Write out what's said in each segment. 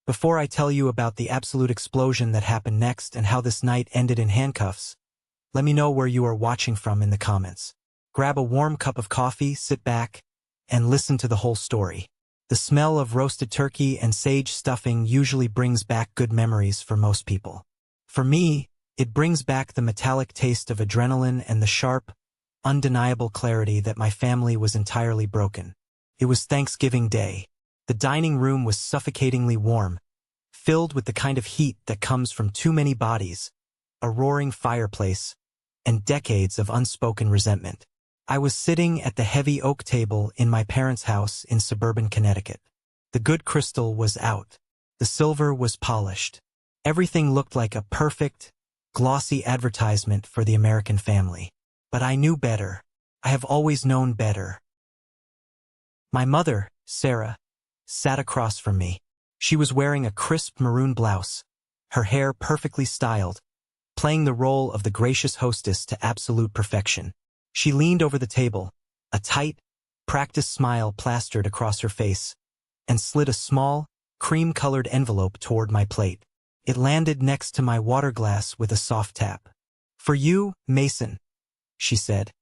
Before I tell you about the absolute explosion that happened next and how this night ended in handcuffs, let me know where you are watching from in the comments. Grab a warm cup of coffee, sit back, and listen to the whole story. The smell of roasted turkey and sage stuffing usually brings back good memories for most people. For me, it brings back the metallic taste of adrenaline and the sharp, undeniable clarity that my family was entirely broken. It was Thanksgiving Day. The dining room was suffocatingly warm, filled with the kind of heat that comes from too many bodies, a roaring fireplace, and decades of unspoken resentment. I was sitting at the heavy oak table in my parents' house in suburban Connecticut. The good crystal was out. The silver was polished. Everything looked like a perfect, glossy advertisement for the American family. But I knew better. I have always known better. My mother, Sarah, sat across from me. She was wearing a crisp maroon blouse, her hair perfectly styled, playing the role of the gracious hostess to absolute perfection. She leaned over the table, a tight, practiced smile plastered across her face, and slid a small, cream-colored envelope toward my plate. It landed next to my water glass with a soft tap. "For you, Mason," she said,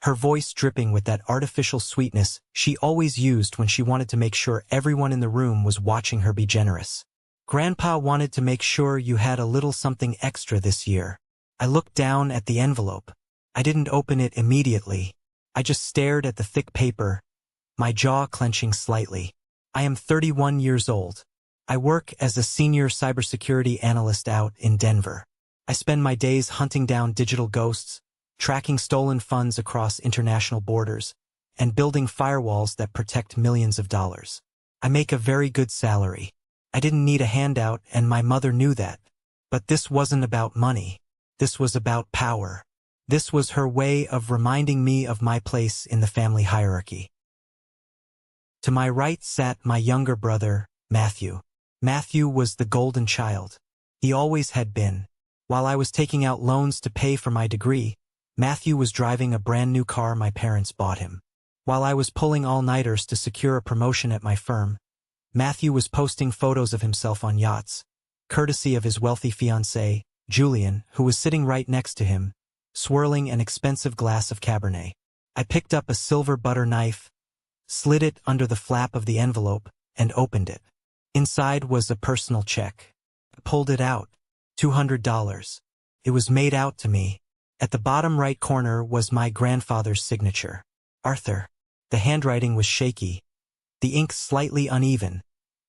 her voice dripping with that artificial sweetness she always used when she wanted to make sure everyone in the room was watching her be generous. "Grandpa wanted to make sure you had a little something extra this year." I looked down at the envelope. I didn't open it immediately. I just stared at the thick paper, my jaw clenching slightly. I am 31 years old. I work as a senior cybersecurity analyst out in Denver. I spend my days hunting down digital ghosts, tracking stolen funds across international borders, and building firewalls that protect millions of dollars. I make a very good salary. I didn't need a handout, and my mother knew that. But this wasn't about money. This was about power. This was her way of reminding me of my place in the family hierarchy. To my right sat my younger brother, Matthew. Matthew was the golden child. He always had been. While I was taking out loans to pay for my degree, Matthew was driving a brand new car my parents bought him. While I was pulling all-nighters to secure a promotion at my firm, Matthew was posting photos of himself on yachts, courtesy of his wealthy fiancée, Julian, who was sitting right next to him, swirling an expensive glass of Cabernet. I picked up a silver butter knife, slid it under the flap of the envelope, and opened it. Inside was a personal check. I pulled it out. $200. It was made out to me. At the bottom right corner was my grandfather's signature. Arthur. The handwriting was shaky, the ink slightly uneven,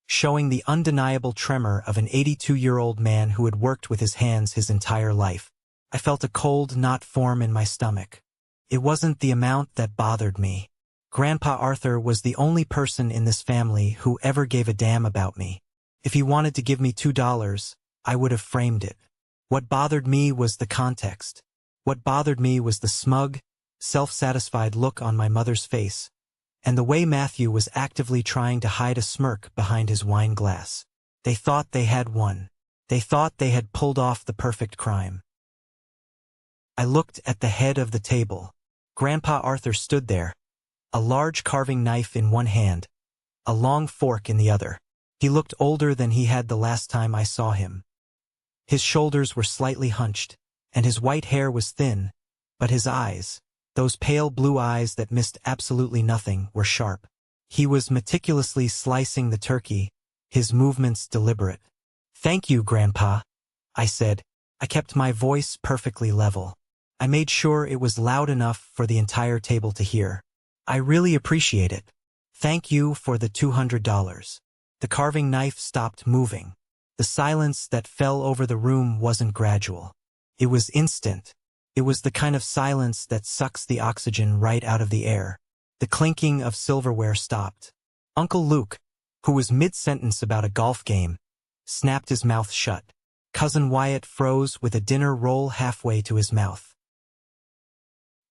showing the undeniable tremor of an 82-year-old man who had worked with his hands his entire life. I felt a cold knot form in my stomach. It wasn't the amount that bothered me. Grandpa Arthur was the only person in this family who ever gave a damn about me. If he wanted to give me $2, I would have framed it. What bothered me was the context. What bothered me was the smug, self-satisfied look on my mother's face, and the way Matthew was actively trying to hide a smirk behind his wine glass. They thought they had won. They thought they had pulled off the perfect crime. I looked at the head of the table. Grandpa Arthur stood there, a large carving knife in one hand, a long fork in the other. He looked older than he had the last time I saw him. His shoulders were slightly hunched, and his white hair was thin, but his eyes, those pale blue eyes that missed absolutely nothing, were sharp. He was meticulously slicing the turkey, his movements deliberate. "Thank you, Grandpa," I said. I kept my voice perfectly level. I made sure it was loud enough for the entire table to hear. "I really appreciate it. Thank you for the $200. The carving knife stopped moving. The silence that fell over the room wasn't gradual. It was instant. It was the kind of silence that sucks the oxygen right out of the air. The clinking of silverware stopped. Uncle Luke, who was mid-sentence about a golf game, snapped his mouth shut. Cousin Wyatt froze with a dinner roll halfway to his mouth.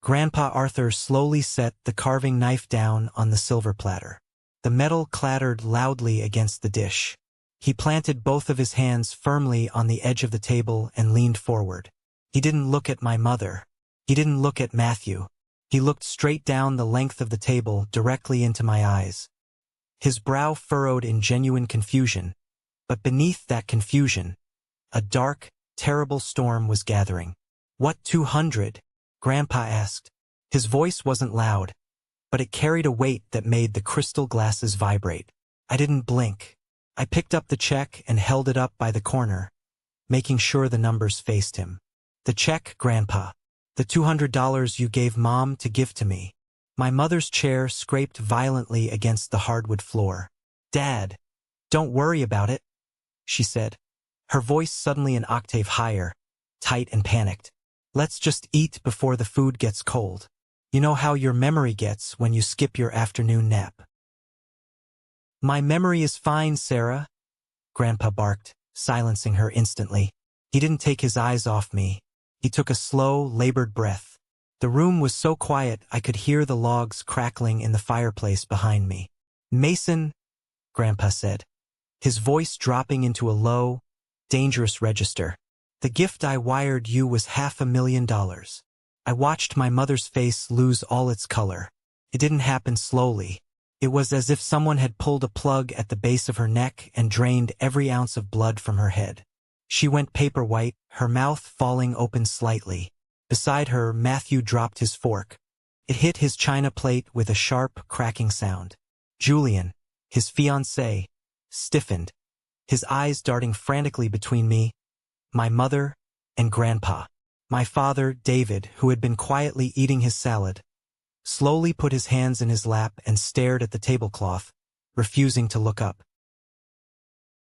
Grandpa Arthur slowly set the carving knife down on the silver platter. The metal clattered loudly against the dish. He planted both of his hands firmly on the edge of the table and leaned forward. He didn't look at my mother. He didn't look at Matthew. He looked straight down the length of the table, directly into my eyes. His brow furrowed in genuine confusion, But beneath that confusion, a dark, terrible storm was gathering. "What 200?" Grandpa asked. His voice wasn't loud, but it carried a weight that made the crystal glasses vibrate. I didn't blink. I picked up the check and held it up by the corner, making sure the numbers faced him. "The check, Grandpa. The $200 you gave Mom to give to me." My mother's chair scraped violently against the hardwood floor. "Dad, don't worry about it," she said, her voice suddenly an octave higher, tight and panicked. "Let's just eat before the food gets cold. You know how your memory gets when you skip your afternoon nap." "My memory is fine, Sarah," Grandpa barked, silencing her instantly. He didn't take his eyes off me. He took a slow, labored breath. The room was so quiet I could hear the logs crackling in the fireplace behind me. "Mason," Grandpa said, his voice dropping into a low, dangerous register. "The gift I wired you was $500,000. I watched my mother's face lose all its color. It didn't happen slowly. It was as if someone had pulled a plug at the base of her neck and drained every ounce of blood from her head. She went paper white, her mouth falling open slightly. Beside her, Matthew dropped his fork. It hit his china plate with a sharp, cracking sound. Julian, his fiancée, stiffened, his eyes darting frantically between me, my mother, and Grandpa. My father, David, who had been quietly eating his salad, slowly put his hands in his lap and stared at the tablecloth, refusing to look up.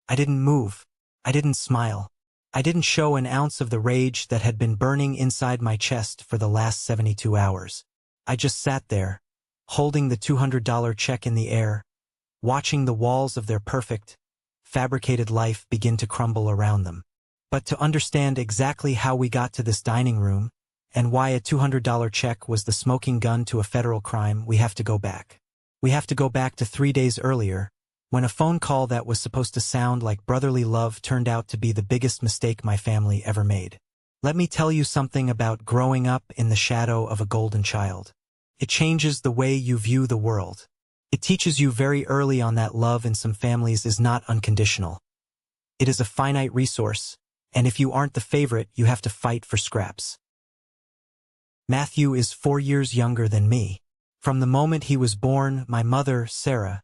I didn't move. I didn't smile. I didn't show an ounce of the rage that had been burning inside my chest for the last 72 hours. I just sat there, holding the $200 check in the air, watching the walls of their perfect, fabricated life begin to crumble around them. But to understand exactly how we got to this dining room, and why a $200 check was the smoking gun to a federal crime, we have to go back. We have to go back to 3 days earlier, when a phone call that was supposed to sound like brotherly love turned out to be the biggest mistake my family ever made. Let me tell you something about growing up in the shadow of a golden child. It changes the way you view the world. It teaches you very early on that love in some families is not unconditional. It is a finite resource, and if you aren't the favorite, you have to fight for scraps. Matthew is 4 years younger than me. From the moment he was born, my mother, Sarah,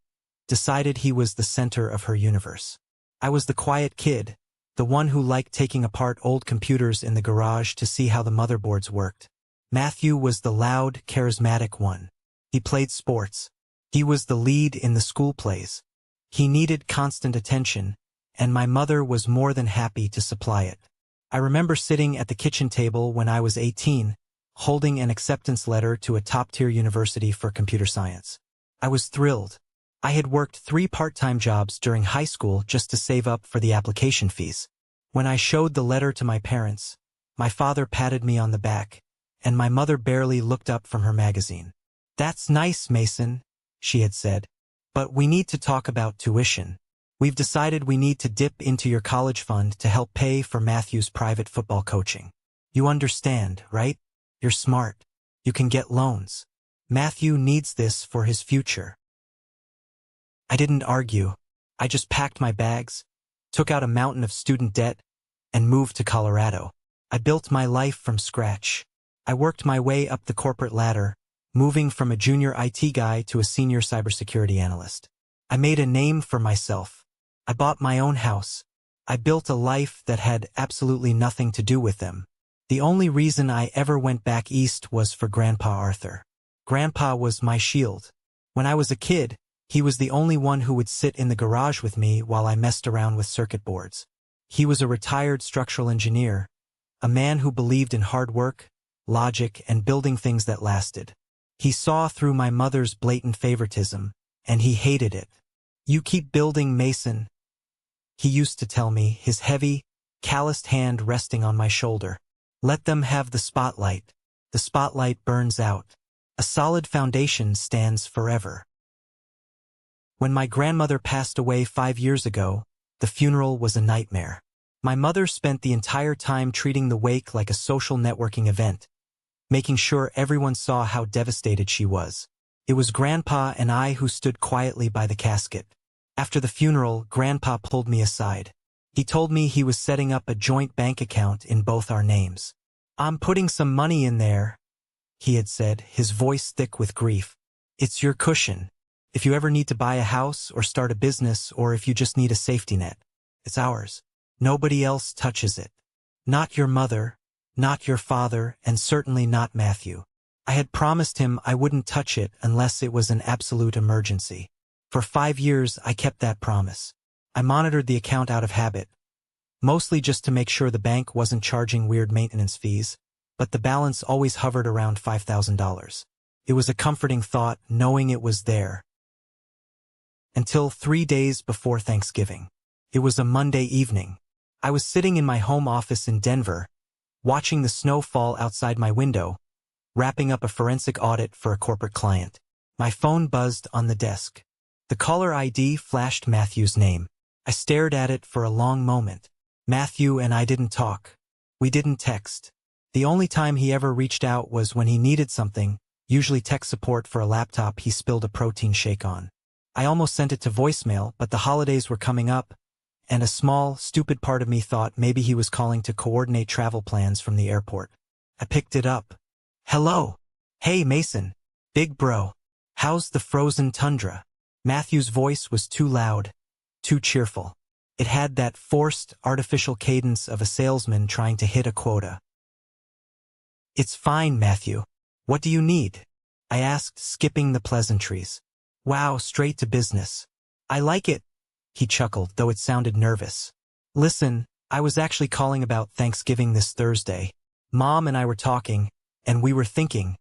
decided he was the center of her universe. I was the quiet kid, the one who liked taking apart old computers in the garage to see how the motherboards worked. Matthew was the loud, charismatic one. He played sports. He was the lead in the school plays. He needed constant attention, and my mother was more than happy to supply it. I remember sitting at the kitchen table when I was 18, holding an acceptance letter to a top-tier university for computer science. I was thrilled. I had worked 3 part-time jobs during high school just to save up for the application fees. When I showed the letter to my parents, my father patted me on the back, and my mother barely looked up from her magazine. "That's nice, Mason," she had said, "but we need to talk about tuition. We've decided we need to dip into your college fund to help pay for Matthew's private football coaching. You understand, right? You're smart. You can get loans. Matthew needs this for his future." I didn't argue. I just packed my bags, took out a mountain of student debt, and moved to Colorado. I built my life from scratch. I worked my way up the corporate ladder, moving from a junior IT guy to a senior cybersecurity analyst. I made a name for myself. I bought my own house. I built a life that had absolutely nothing to do with them. The only reason I ever went back east was for Grandpa Arthur. Grandpa was my shield. When I was a kid, he was the only one who would sit in the garage with me while I messed around with circuit boards. He was a retired structural engineer, a man who believed in hard work, logic, and building things that lasted. He saw through my mother's blatant favoritism, and he hated it. "You keep building, Mason," he used to tell me, his heavy, calloused hand resting on my shoulder. "Let them have the spotlight. The spotlight burns out. A solid foundation stands forever." When my grandmother passed away 5 years ago, the funeral was a nightmare. My mother spent the entire time treating the wake like a social networking event, making sure everyone saw how devastated she was. It was Grandpa and I who stood quietly by the casket. After the funeral, Grandpa pulled me aside. He told me he was setting up a joint bank account in both our names. "I'm putting some money in there," he had said, his voice thick with grief. "It's your cushion. If you ever need to buy a house or start a business, or if you just need a safety net, it's ours. Nobody else touches it. Not your mother, not your father, and certainly not Matthew." I had promised him I wouldn't touch it unless it was an absolute emergency. For 5 years, I kept that promise. I monitored the account out of habit, mostly just to make sure the bank wasn't charging weird maintenance fees, but the balance always hovered around $5,000. It was a comforting thought knowing it was there. Until 3 days before Thanksgiving. It was a Monday evening. I was sitting in my home office in Denver, watching the snow fall outside my window, wrapping up a forensic audit for a corporate client. My phone buzzed on the desk. The caller ID flashed Matthew's name. I stared at it for a long moment. Matthew and I didn't talk. We didn't text. The only time he ever reached out was when he needed something, usually tech support for a laptop he spilled a protein shake on. I almost sent it to voicemail, but the holidays were coming up, and a small, stupid part of me thought maybe he was calling to coordinate travel plans from the airport. I picked it up. "Hello. Hey, Mason. Big bro. How's the frozen tundra?" Matthew's voice was too loud, too cheerful. It had that forced, artificial cadence of a salesman trying to hit a quota. "It's fine, Matthew. What do you need?" I asked, skipping the pleasantries. "Wow, straight to business. I like it," he chuckled, though it sounded nervous. "Listen, I was actually calling about Thanksgiving this Thursday. Mom and I were talking, and we were thinking,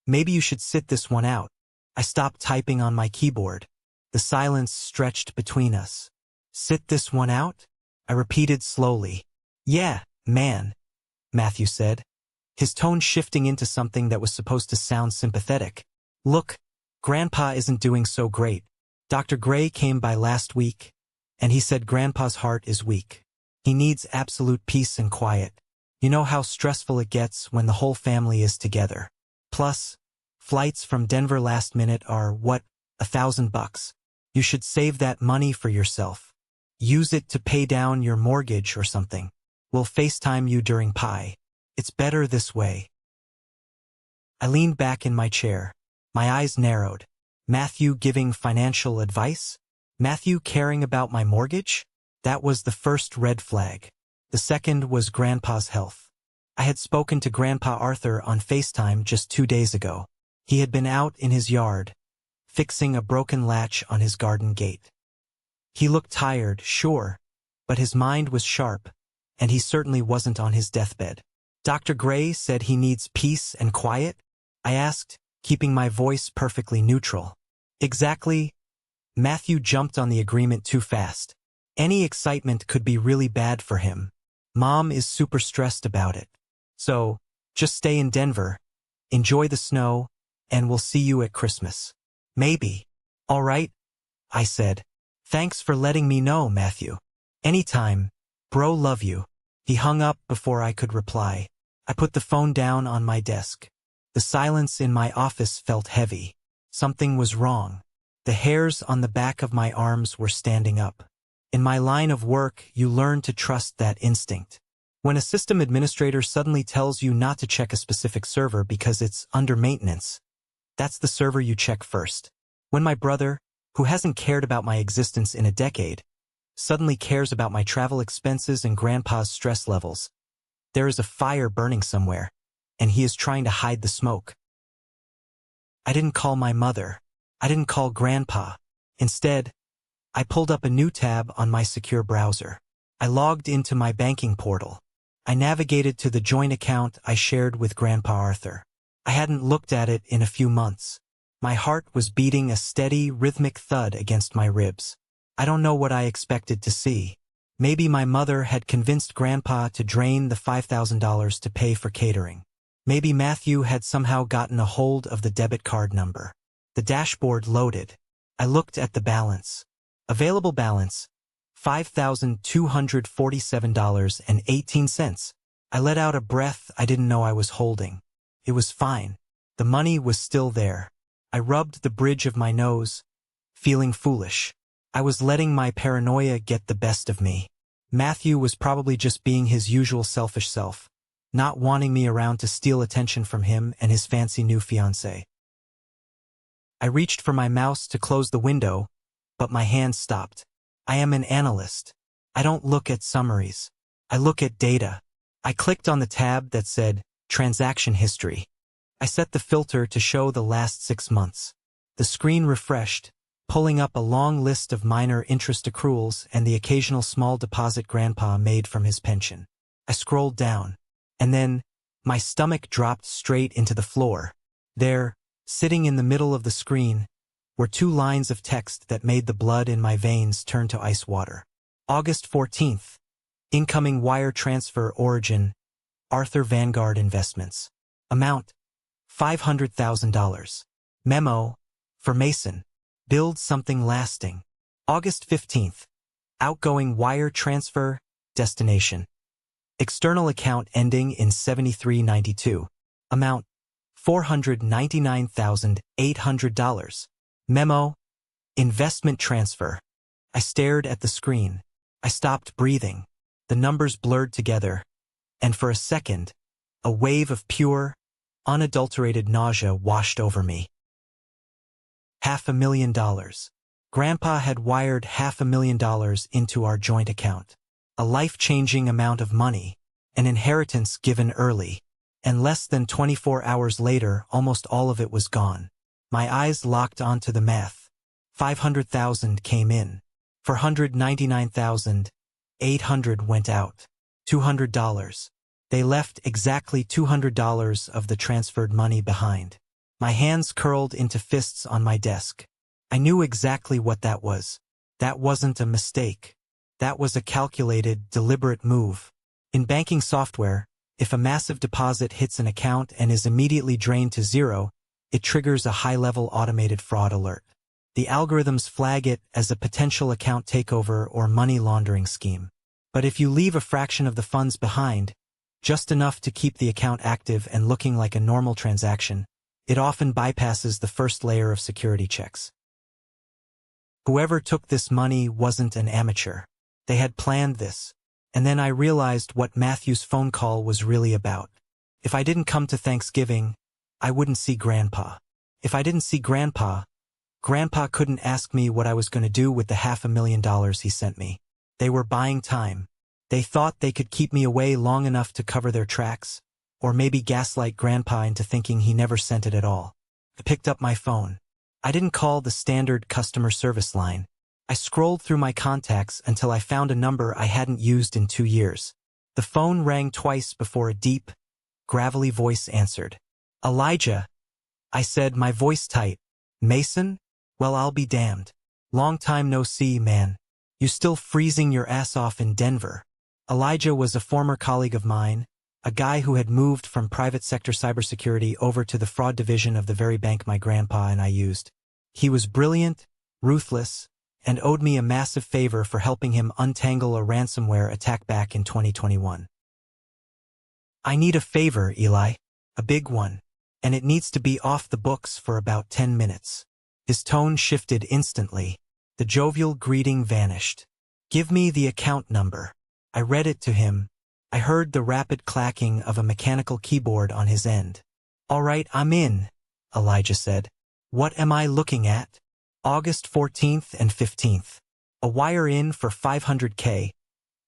maybe you should sit this one out." I stopped typing on my keyboard. The silence stretched between us. "Sit this one out?" I repeated slowly. "Yeah, man," Matthew said, his tone shifting into something that was supposed to sound sympathetic. "Look, Grandpa isn't doing so great. Dr. Gray came by last week, and he said Grandpa's heart is weak. He needs absolute peace and quiet. You know how stressful it gets when the whole family is together. Plus, flights from Denver last minute are, what, $1,000? You should save that money for yourself. Use it to pay down your mortgage or something. We'll FaceTime you during pie. It's better this way." I leaned back in my chair. My eyes narrowed. Matthew giving financial advice? Matthew caring about my mortgage? That was the first red flag. The second was Grandpa's health. I had spoken to Grandpa Arthur on FaceTime just 2 days ago. He had been out in his yard, fixing a broken latch on his garden gate. He looked tired, sure, but his mind was sharp, and he certainly wasn't on his deathbed. "Dr. Gray said he needs peace and quiet?" I asked, keeping my voice perfectly neutral. "Exactly." Matthew jumped on the agreement too fast. Any excitement could be really bad for him. Mom is super stressed about it. So, just stay in Denver, enjoy the snow, and we'll see you at Christmas. "Maybe." "All right," I said. "Thanks for letting me know, Matthew." "Anytime. Bro, love you." He hung up before I could reply. I put the phone down on my desk. The silence in my office felt heavy. Something was wrong. The hairs on the back of my arms were standing up. In my line of work, you learn to trust that instinct. When a system administrator suddenly tells you not to check a specific server because it's under maintenance, that's the server you check first. When my brother, who hasn't cared about my existence in a decade, suddenly cares about my travel expenses and Grandpa's stress levels, there is a fire burning somewhere, and he is trying to hide the smoke. I didn't call my mother. I didn't call Grandpa. Instead, I pulled up a new tab on my secure browser. I logged into my banking portal. I navigated to the joint account I shared with Grandpa Arthur. I hadn't looked at it in a few months. My heart was beating a steady, rhythmic thud against my ribs. I don't know what I expected to see. Maybe my mother had convinced Grandpa to drain the $5,000 to pay for catering. Maybe Matthew had somehow gotten a hold of the debit card number. The dashboard loaded. I looked at the balance. Available balance, $5,247.18. I let out a breath I didn't know I was holding. It was fine. The money was still there. I rubbed the bridge of my nose, feeling foolish. I was letting my paranoia get the best of me. Matthew was probably just being his usual selfish self, not wanting me around to steal attention from him and his fancy new fiancée. I reached for my mouse to close the window, but my hand stopped. I am an analyst. I don't look at summaries. I look at data. I clicked on the tab that said Transaction History. I set the filter to show the last 6 months. The screen refreshed, pulling up a long list of minor interest accruals and the occasional small deposit Grandpa made from his pension. I scrolled down, and then my stomach dropped straight into the floor. There, sitting in the middle of the screen, were 2 lines of text that made the blood in my veins turn to ice water. August 14th. Incoming wire transfer origin, Arthur Vanguard Investments. Amount, $500,000. Memo, for Mason. Build something lasting. August 15th. Outgoing wire transfer, destination. External account ending in 7392. Amount, $499,800. Memo, investment transfer. I stared at the screen. I stopped breathing. The numbers blurred together, and for a second, a wave of pure, unadulterated nausea washed over me. $500,000. Grandpa had wired $500,000 into our joint account. A life-changing amount of money, an inheritance given early, and less than 24 hours later, almost all of it was gone. My eyes locked onto the math. $500,000 came in. $499,800 went out. $200. They left exactly $200 of the transferred money behind. My hands curled into fists on my desk. I knew exactly what that was. That wasn't a mistake. That was a calculated, deliberate move. In banking software, if a massive deposit hits an account and is immediately drained to zero, it triggers a high-level automated fraud alert. The algorithms flag it as a potential account takeover or money laundering scheme. But if you leave a fraction of the funds behind, just enough to keep the account active and looking like a normal transaction, it often bypasses the first layer of security checks. Whoever took this money wasn't an amateur. They had planned this. And then I realized what Matthew's phone call was really about. If I didn't come to Thanksgiving, I wouldn't see Grandpa. If I didn't see Grandpa couldn't ask me what I was going to do with the $500,000 he sent me. They were buying time. They thought they could keep me away long enough to cover their tracks, or maybe gaslight Grandpa into thinking he never sent it at all. I picked up my phone. I didn't call the standard customer service line. I scrolled through my contacts until I found a number I hadn't used in 2 years. The phone rang twice before a deep, gravelly voice answered. Elijah, I said, my voice tight. Mason? Well, I'll be damned. Long time no see, man. You still freezing your ass off in Denver? Elijah was a former colleague of mine, a guy who had moved from private sector cybersecurity over to the fraud division of the very bank my grandpa and I used. He was brilliant, ruthless, and owed me a massive favor for helping him untangle a ransomware attack back in 2021. I need a favor, Eli. A big one. And it needs to be off the books for about 10 minutes. His tone shifted instantly. The jovial greeting vanished. Give me the account number. I read it to him. I heard the rapid clacking of a mechanical keyboard on his end. All right, I'm in, Elijah said. What am I looking at? August 14th and 15th. A wire in for $500K.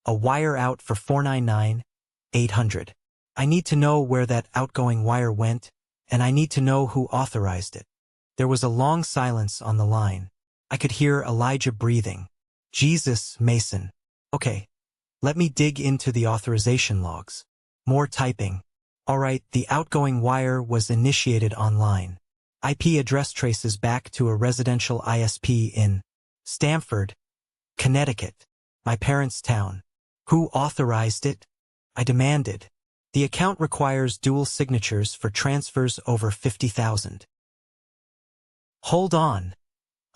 A wire out for $499,800. I need to know where that outgoing wire went, and I need to know who authorized it. There was a long silence on the line. I could hear Elijah breathing. Jesus, Mason. Okay, let me dig into the authorization logs. More typing. All right, the outgoing wire was initiated online. IP address traces back to a residential ISP in Stamford, Connecticut, my parents' town. Who authorized it? I demanded. The account requires dual signatures for transfers over $50,000. Hold on,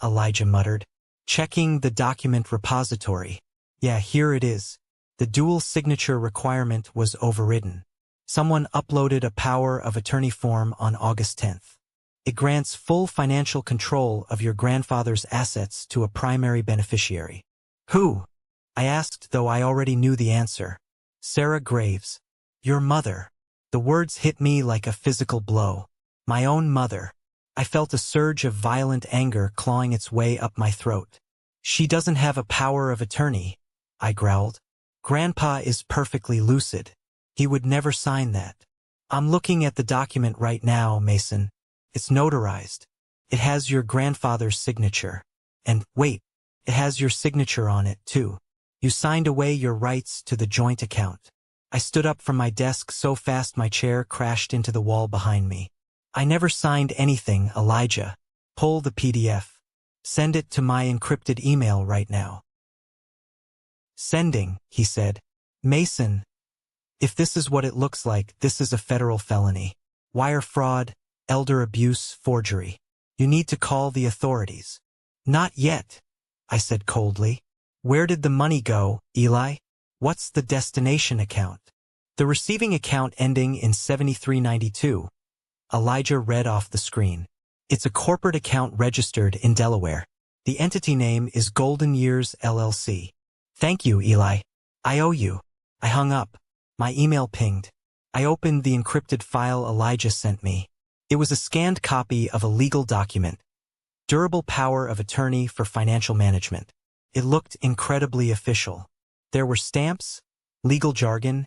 Elijah muttered, checking the document repository. Yeah, here it is. The dual signature requirement was overridden. Someone uploaded a power of attorney form on August 10th. It grants full financial control of your grandfather's assets to a primary beneficiary. Who? I asked, though I already knew the answer. Sarah Graves. Your mother. The words hit me like a physical blow. My own mother. I felt a surge of violent anger clawing its way up my throat. She doesn't have a power of attorney, I growled. Grandpa is perfectly lucid. He would never sign that. I'm looking at the document right now, Mason. It's notarized. It has your grandfather's signature. And, wait, it has your signature on it, too. You signed away your rights to the joint account. I stood up from my desk so fast my chair crashed into the wall behind me. I never signed anything, Elijah. Pull the PDF. Send it to my encrypted email right now. Sending, he said. Mason, if this is what it looks like, this is a federal felony. Wire fraud, elder abuse, forgery. You need to call the authorities. Not yet, I said coldly. Where did the money go, Eli? What's the destination account? The receiving account ending in 7392. Elijah read off the screen. It's a corporate account registered in Delaware. The entity name is Golden Years LLC. Thank you, Eli. I owe you. I hung up. My email pinged. I opened the encrypted file Elijah sent me. It was a scanned copy of a legal document. Durable power of attorney for financial management. It looked incredibly official. There were stamps, legal jargon,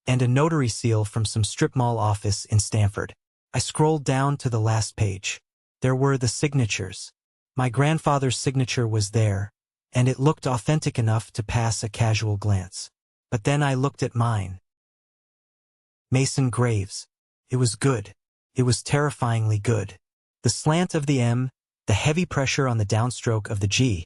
and a notary seal from some strip mall office in Stanford. I scrolled down to the last page. There were the signatures. My grandfather's signature was there, and it looked authentic enough to pass a casual glance. But then I looked at mine. Mason Graves. It was good. It was terrifyingly good. The slant of the M, the heavy pressure on the downstroke of the G.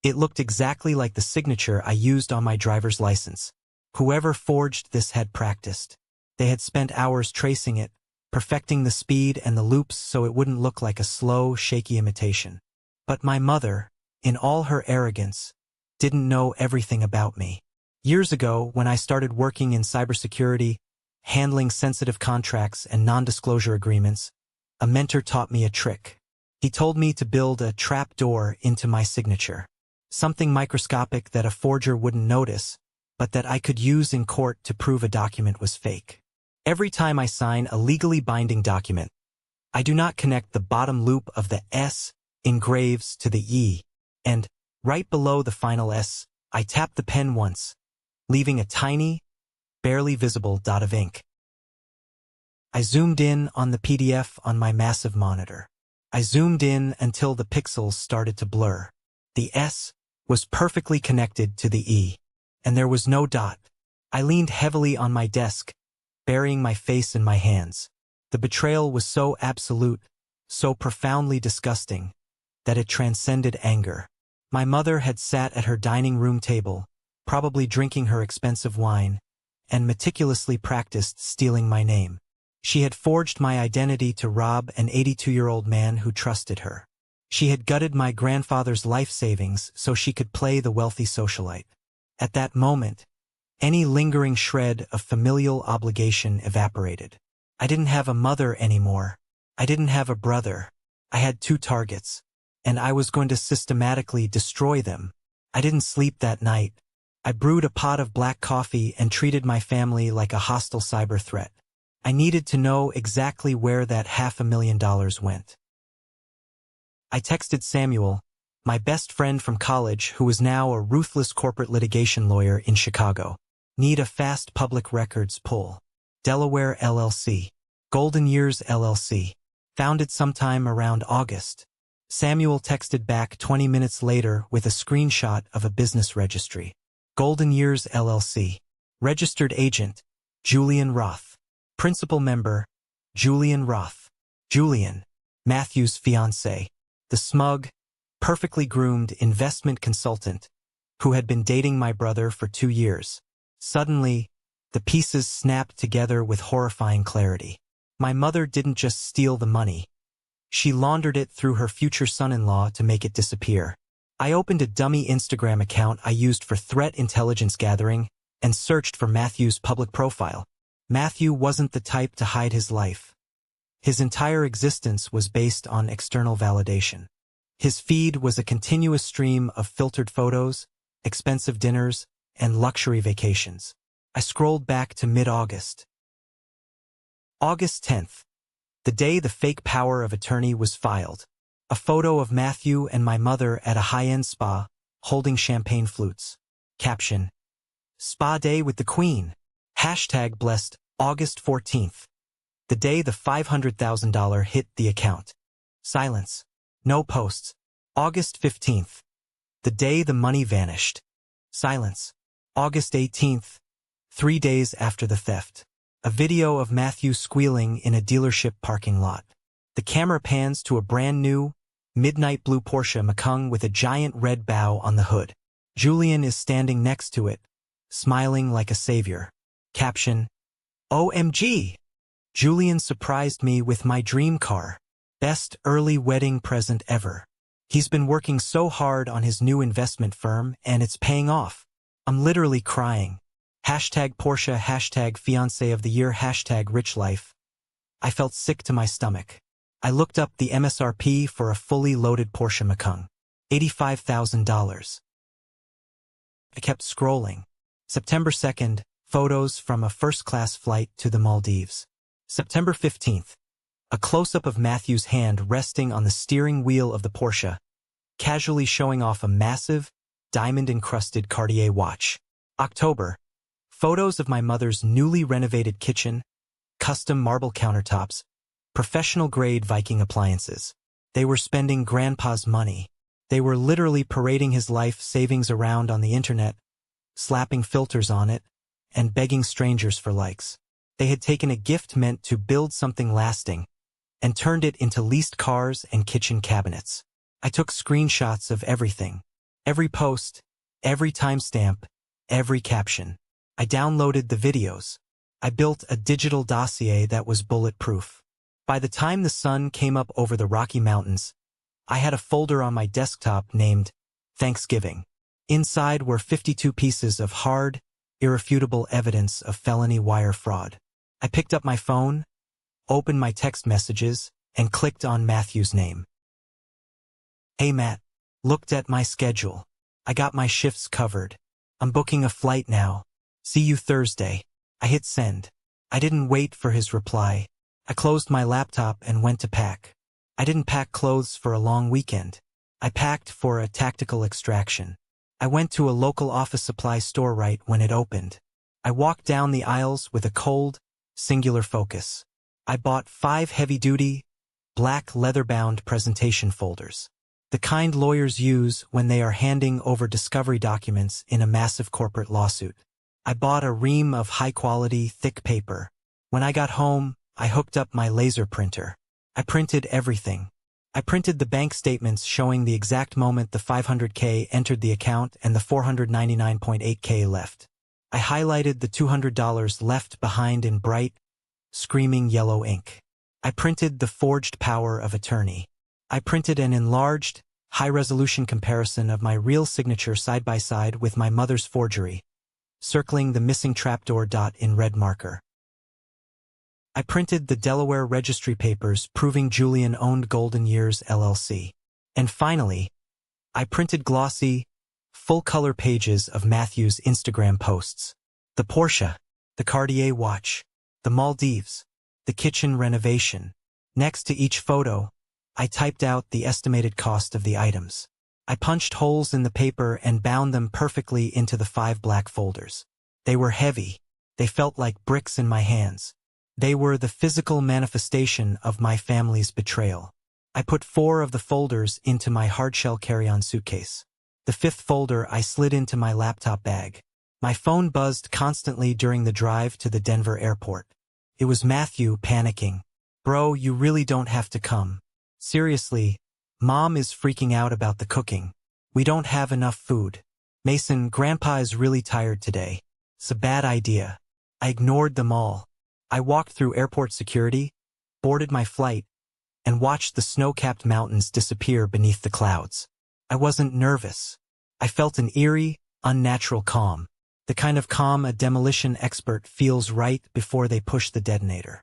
It looked exactly like the signature I used on my driver's license. Whoever forged this had practiced. They had spent hours tracing it, perfecting the speed and the loops so it wouldn't look like a slow, shaky imitation. But my mother, in all her arrogance, didn't know everything about me. Years ago, when I started working in cybersecurity, handling sensitive contracts and non-disclosure agreements, a mentor taught me a trick. He told me to build a trap door into my signature. Something microscopic that a forger wouldn't notice, but that I could use in court to prove a document was fake. Every time I sign a legally binding document, I do not connect the bottom loop of the S in Graves to the E, and, right below the final S, I tap the pen once, leaving a tiny, barely visible dot of ink. I zoomed in on the PDF on my massive monitor. I zoomed in until the pixels started to blur. The S was perfectly connected to the E, and there was no dot. I leaned heavily on my desk, burying my face in my hands. The betrayal was so absolute, so profoundly disgusting, that it transcended anger. My mother had sat at her dining room table, probably drinking her expensive wine, and meticulously practiced stealing my name. She had forged my identity to rob an 82-year-old man who trusted her. She had gutted my grandfather's life savings so she could play the wealthy socialite. At that moment, any lingering shred of familial obligation evaporated. I didn't have a mother anymore. I didn't have a brother. I had two targets, and I was going to systematically destroy them. I didn't sleep that night. I brewed a pot of black coffee and treated my family like a hostile cyber threat. I needed to know exactly where that $500,000 went. I texted Samuel, my best friend from college who was now a ruthless corporate litigation lawyer in Chicago. Need a fast public records pull. Delaware LLC. Golden Years LLC. Founded sometime around August. Samuel texted back 20 minutes later with a screenshot of a business registry. Golden Years LLC. Registered agent, Julian Roth. Principal member, Julian Roth. Julian, Matthew's fiancé. The smug, perfectly groomed investment consultant who had been dating my brother for 2 years. Suddenly, the pieces snapped together with horrifying clarity. My mother didn't just steal the money. She laundered it through her future son-in-law to make it disappear. I opened a dummy Instagram account I used for threat intelligence gathering and searched for Matthew's public profile. Matthew wasn't the type to hide his life. His entire existence was based on external validation. His feed was a continuous stream of filtered photos, expensive dinners, and luxury vacations. I scrolled back to mid-August. August 10th, the day the fake power of attorney was filed. A photo of Matthew and my mother at a high-end spa, holding champagne flutes. Caption: Spa day with the Queen. Hashtag blessed. August 14th, the day the $500,000 hit the account. Silence. No posts. August 15th, the day the money vanished. Silence. August 18th, 3 days after the theft. A video of Matthew squealing in a dealership parking lot. The camera pans to a brand new, midnight blue Porsche Macan with a giant red bow on the hood. Julian is standing next to it, smiling like a savior. Caption: OMG! Julian surprised me with my dream car. Best early wedding present ever. He's been working so hard on his new investment firm and it's paying off. I'm literally crying. Hashtag Porsche, hashtag fiancé of the year, hashtag rich life. I felt sick to my stomach. I looked up the MSRP for a fully loaded Porsche Macan. $85,000. I kept scrolling. September 2nd, photos from a first-class flight to the Maldives. September 15th, a close-up of Matthew's hand resting on the steering wheel of the Porsche, casually showing off a massive, diamond-encrusted Cartier watch. October, photos of my mother's newly renovated kitchen, custom marble countertops, professional-grade Viking appliances. They were spending Grandpa's money. They were literally parading his life savings around on the internet, slapping filters on it, and begging strangers for likes. They had taken a gift meant to build something lasting and turned it into leased cars and kitchen cabinets. I took screenshots of everything. Every post, every timestamp, every caption. I downloaded the videos. I built a digital dossier that was bulletproof. By the time the sun came up over the Rocky Mountains, I had a folder on my desktop named Thanksgiving. Inside were 52 pieces of hard, irrefutable evidence of felony wire fraud. I picked up my phone, opened my text messages, and clicked on Matthew's name. Hey Matt, looked at my schedule. I got my shifts covered. I'm booking a flight now. See you Thursday. I hit send. I didn't wait for his reply. I closed my laptop and went to pack. I didn't pack clothes for a long weekend. I packed for a tactical extraction. I went to a local office supply store right when it opened. I walked down the aisles with a cold, singular focus. I bought 5 heavy-duty, black leather-bound presentation folders. The kind lawyers use when they are handing over discovery documents in a massive corporate lawsuit. I bought a ream of high-quality, thick paper. When I got home, I hooked up my laser printer. I printed everything. I printed the bank statements showing the exact moment the $500K entered the account and the $499.8K left. I highlighted the $200 left behind in bright, screaming yellow ink. I printed the forged power of attorney. I printed an enlarged, high-resolution comparison of my real signature side by side with my mother's forgery, circling the missing trapdoor dot in red marker. I printed the Delaware registry papers proving Julian owned Golden Years LLC. And finally, I printed glossy, full-color pages of Matthew's Instagram posts. The Porsche, the Cartier watch, the Maldives, the kitchen renovation. Next to each photo, I typed out the estimated cost of the items. I punched holes in the paper and bound them perfectly into the 5 black folders. They were heavy. They felt like bricks in my hands. They were the physical manifestation of my family's betrayal. I put 4 of the folders into my hardshell carry-on suitcase. The 5th folder I slid into my laptop bag. My phone buzzed constantly during the drive to the Denver airport. It was Matthew panicking. Bro, you really don't have to come. Seriously, Mom is freaking out about the cooking. We don't have enough food. Mason, Grandpa is really tired today. It's a bad idea. I ignored them all. I walked through airport security, boarded my flight, and watched the snow-capped mountains disappear beneath the clouds. I wasn't nervous. I felt an eerie, unnatural calm. The kind of calm a demolition expert feels right before they push the detonator.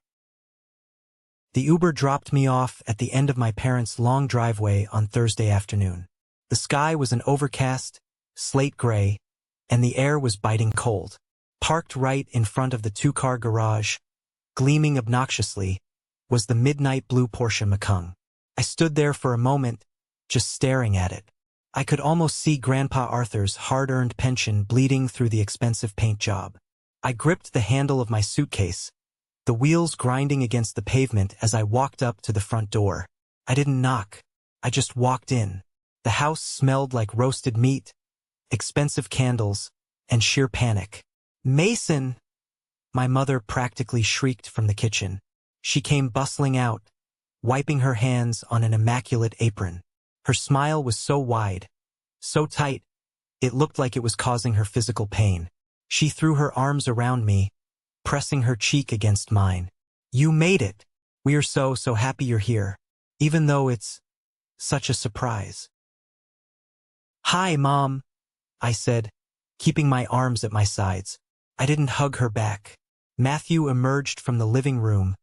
The Uber dropped me off at the end of my parents' long driveway on Thursday afternoon. The sky was an overcast, slate gray, and the air was biting cold. Parked right in front of the two-car garage, gleaming obnoxiously, was the midnight blue Porsche Macan. I stood there for a moment, just staring at it. I could almost see Grandpa Arthur's hard-earned pension bleeding through the expensive paint job. I gripped the handle of my suitcase, the wheels grinding against the pavement as I walked up to the front door. I didn't knock. I just walked in. The house smelled like roasted meat, expensive candles, and sheer panic. "Mason!" My mother practically shrieked from the kitchen. She came bustling out, wiping her hands on an immaculate apron. Her smile was so wide, so tight, it looked like it was causing her physical pain. She threw her arms around me, pressing her cheek against mine. "You made it. We are so happy you're here, even though it's such a surprise." "Hi, Mom," I said, keeping my arms at my sides. I didn't hug her back. Matthew emerged from the living room,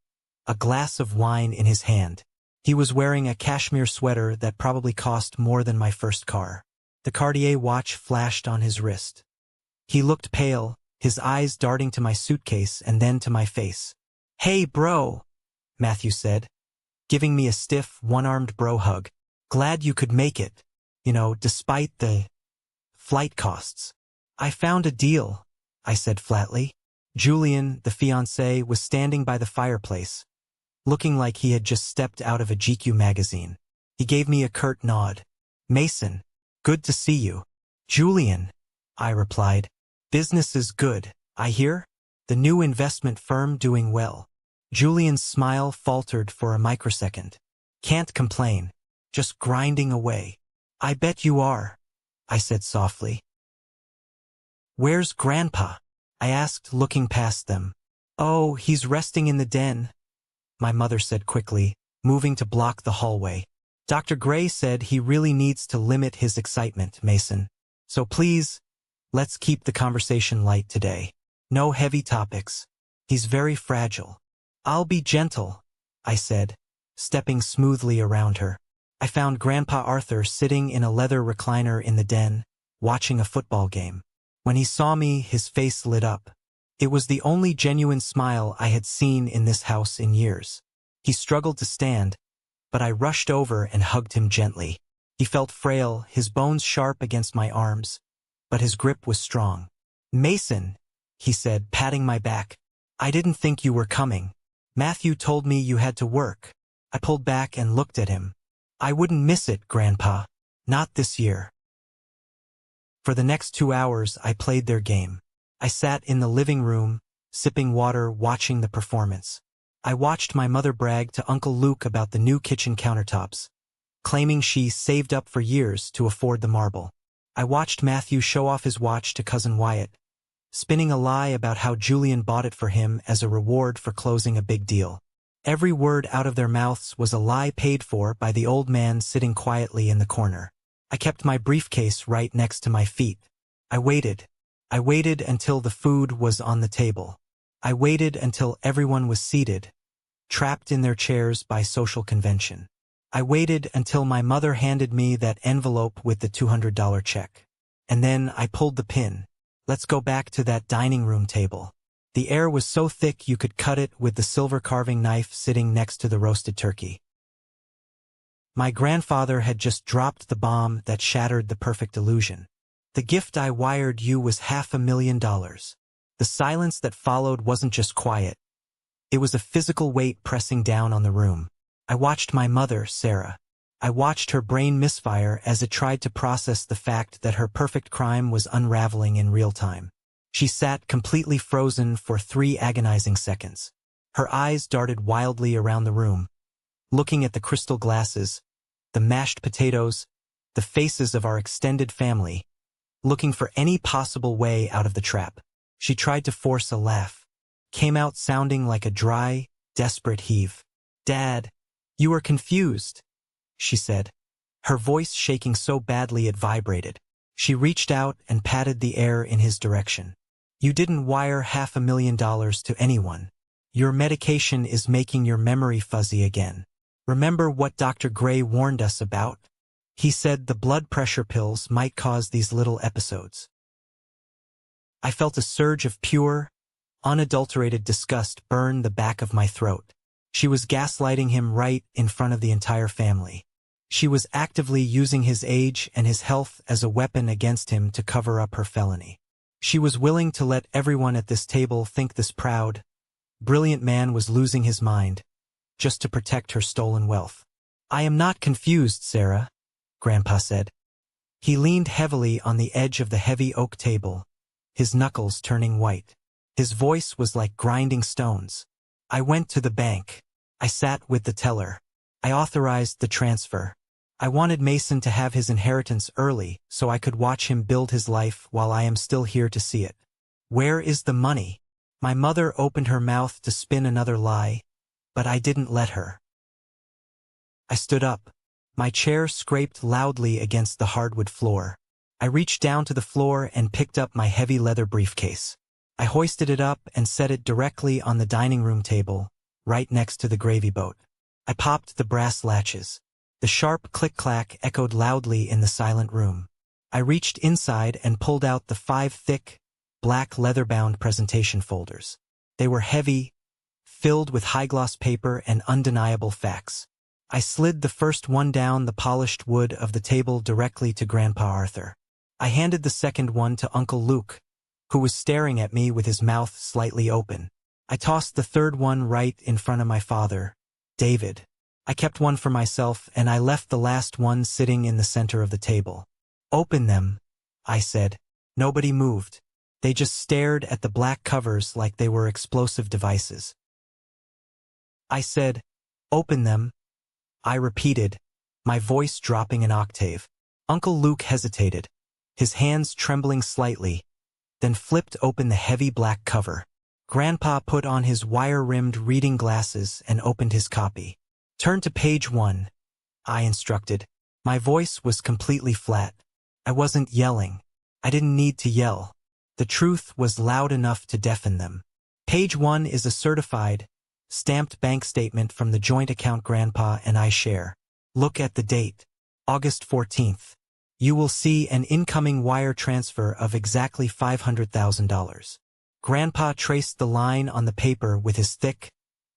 a glass of wine in his hand. He was wearing a cashmere sweater that probably cost more than my first car. The Cartier watch flashed on his wrist. He looked pale, his eyes darting to my suitcase and then to my face. "Hey, bro," Matthew said, giving me a stiff, one-armed bro hug. "Glad you could make it, despite the flight costs." "I found a deal," I said flatly. Julian, the fiancé, was standing by the fireplace, looking like he had just stepped out of a GQ magazine. He gave me a curt nod. "Mason, good to see you." "Julian," I replied. "Business is good, I hear? The new investment firm doing well." Julian's smile faltered for a microsecond. "Can't complain. Just grinding away." "I bet you are," I said softly. "Where's Grandpa?" I asked, looking past them. "Oh, he's resting in the den," my mother said quickly, moving to block the hallway. "Dr. Gray said he really needs to limit his excitement, Mason. So please, let's keep the conversation light today. No heavy topics. He's very fragile." "I'll be gentle," I said, stepping smoothly around her. I found Grandpa Arthur sitting in a leather recliner in the den, watching a football game. When he saw me, his face lit up. It was the only genuine smile I had seen in this house in years. He struggled to stand, but I rushed over and hugged him gently. He felt frail, his bones sharp against my arms, but his grip was strong. "Mason," he said, patting my back. "I didn't think you were coming. Matthew told me you had to work." I pulled back and looked at him. "I wouldn't miss it, Grandpa. Not this year." For the next 2 hours, I played their game. I sat in the living room, sipping water, watching the performance. I watched my mother brag to Uncle Luke about the new kitchen countertops, claiming she saved up for years to afford the marble. I watched Matthew show off his watch to Cousin Wyatt, spinning a lie about how Julian bought it for him as a reward for closing a big deal. Every word out of their mouths was a lie paid for by the old man sitting quietly in the corner. I kept my briefcase right next to my feet. I waited. I waited until the food was on the table. I waited until everyone was seated, trapped in their chairs by social convention. I waited until my mother handed me that envelope with the $200 check. And then I pulled the pin. Let's go back to that dining room table. The air was so thick you could cut it with the silver carving knife sitting next to the roasted turkey. My grandfather had just dropped the bomb that shattered the perfect illusion. "The gift I wired you was $500,000. The silence that followed wasn't just quiet. It was a physical weight pressing down on the room. I watched my mother, Sarah. I watched her brain misfire as it tried to process the fact that her perfect crime was unraveling in real time. She sat completely frozen for 3 agonizing seconds. Her eyes darted wildly around the room, looking at the crystal glasses, the mashed potatoes, the faces of our extended family, looking for any possible way out of the trap. She tried to force a laugh, came out sounding like a dry, desperate heave. "Dad, you are confused," she said, her voice shaking so badly it vibrated. She reached out and patted the air in his direction. "You didn't wire $500,000 to anyone. Your medication is making your memory fuzzy again. Remember what Dr. Gray warned us about? He said the blood pressure pills might cause these little episodes. I felt a surge of pure, unadulterated disgust burn the back of my throat. She was gaslighting him right in front of the entire family. She was actively using his age and his health as a weapon against him to cover up her felony. She was willing to let everyone at this table think this proud, brilliant man was losing his mind, just to protect her stolen wealth. I am not confused, Sarah, Grandpa said. He leaned heavily on the edge of the heavy oak table, his knuckles turning white. His voice was like grinding stones. I went to the bank. I sat with the teller. I authorized the transfer. I wanted Mason to have his inheritance early so I could watch him build his life while I am still here to see it. Where is the money? My mother opened her mouth to spin another lie, but I didn't let her. I stood up. My chair scraped loudly against the hardwood floor. I reached down to the floor and picked up my heavy leather briefcase. I hoisted it up and set it directly on the dining room table, right next to the gravy boat. I popped the brass latches. The sharp click-clack echoed loudly in the silent room. I reached inside and pulled out the 5 thick, black leather-bound presentation folders. They were heavy, filled with high-gloss paper and undeniable facts. I slid the first one down the polished wood of the table directly to Grandpa Arthur. I handed the second one to Uncle Luke, who was staring at me with his mouth slightly open. I tossed the third one right in front of my father, David. I kept one for myself and I left the last one sitting in the center of the table. Open them, I said. Nobody moved. They just stared at the black covers like they were explosive devices. I said, open them. I repeated, my voice dropping an octave. Uncle Luke hesitated, his hands trembling slightly, then flipped open the heavy black cover. Grandpa put on his wire-rimmed reading glasses and opened his copy. Turn to page 1, I instructed. My voice was completely flat. I wasn't yelling. I didn't need to yell. The truth was loud enough to deafen them. Page 1 is a certified, stamped bank statement from the joint account Grandpa and I share. Look at the date, August 14th. You will see an incoming wire transfer of exactly $500,000. Grandpa traced the line on the paper with his thick,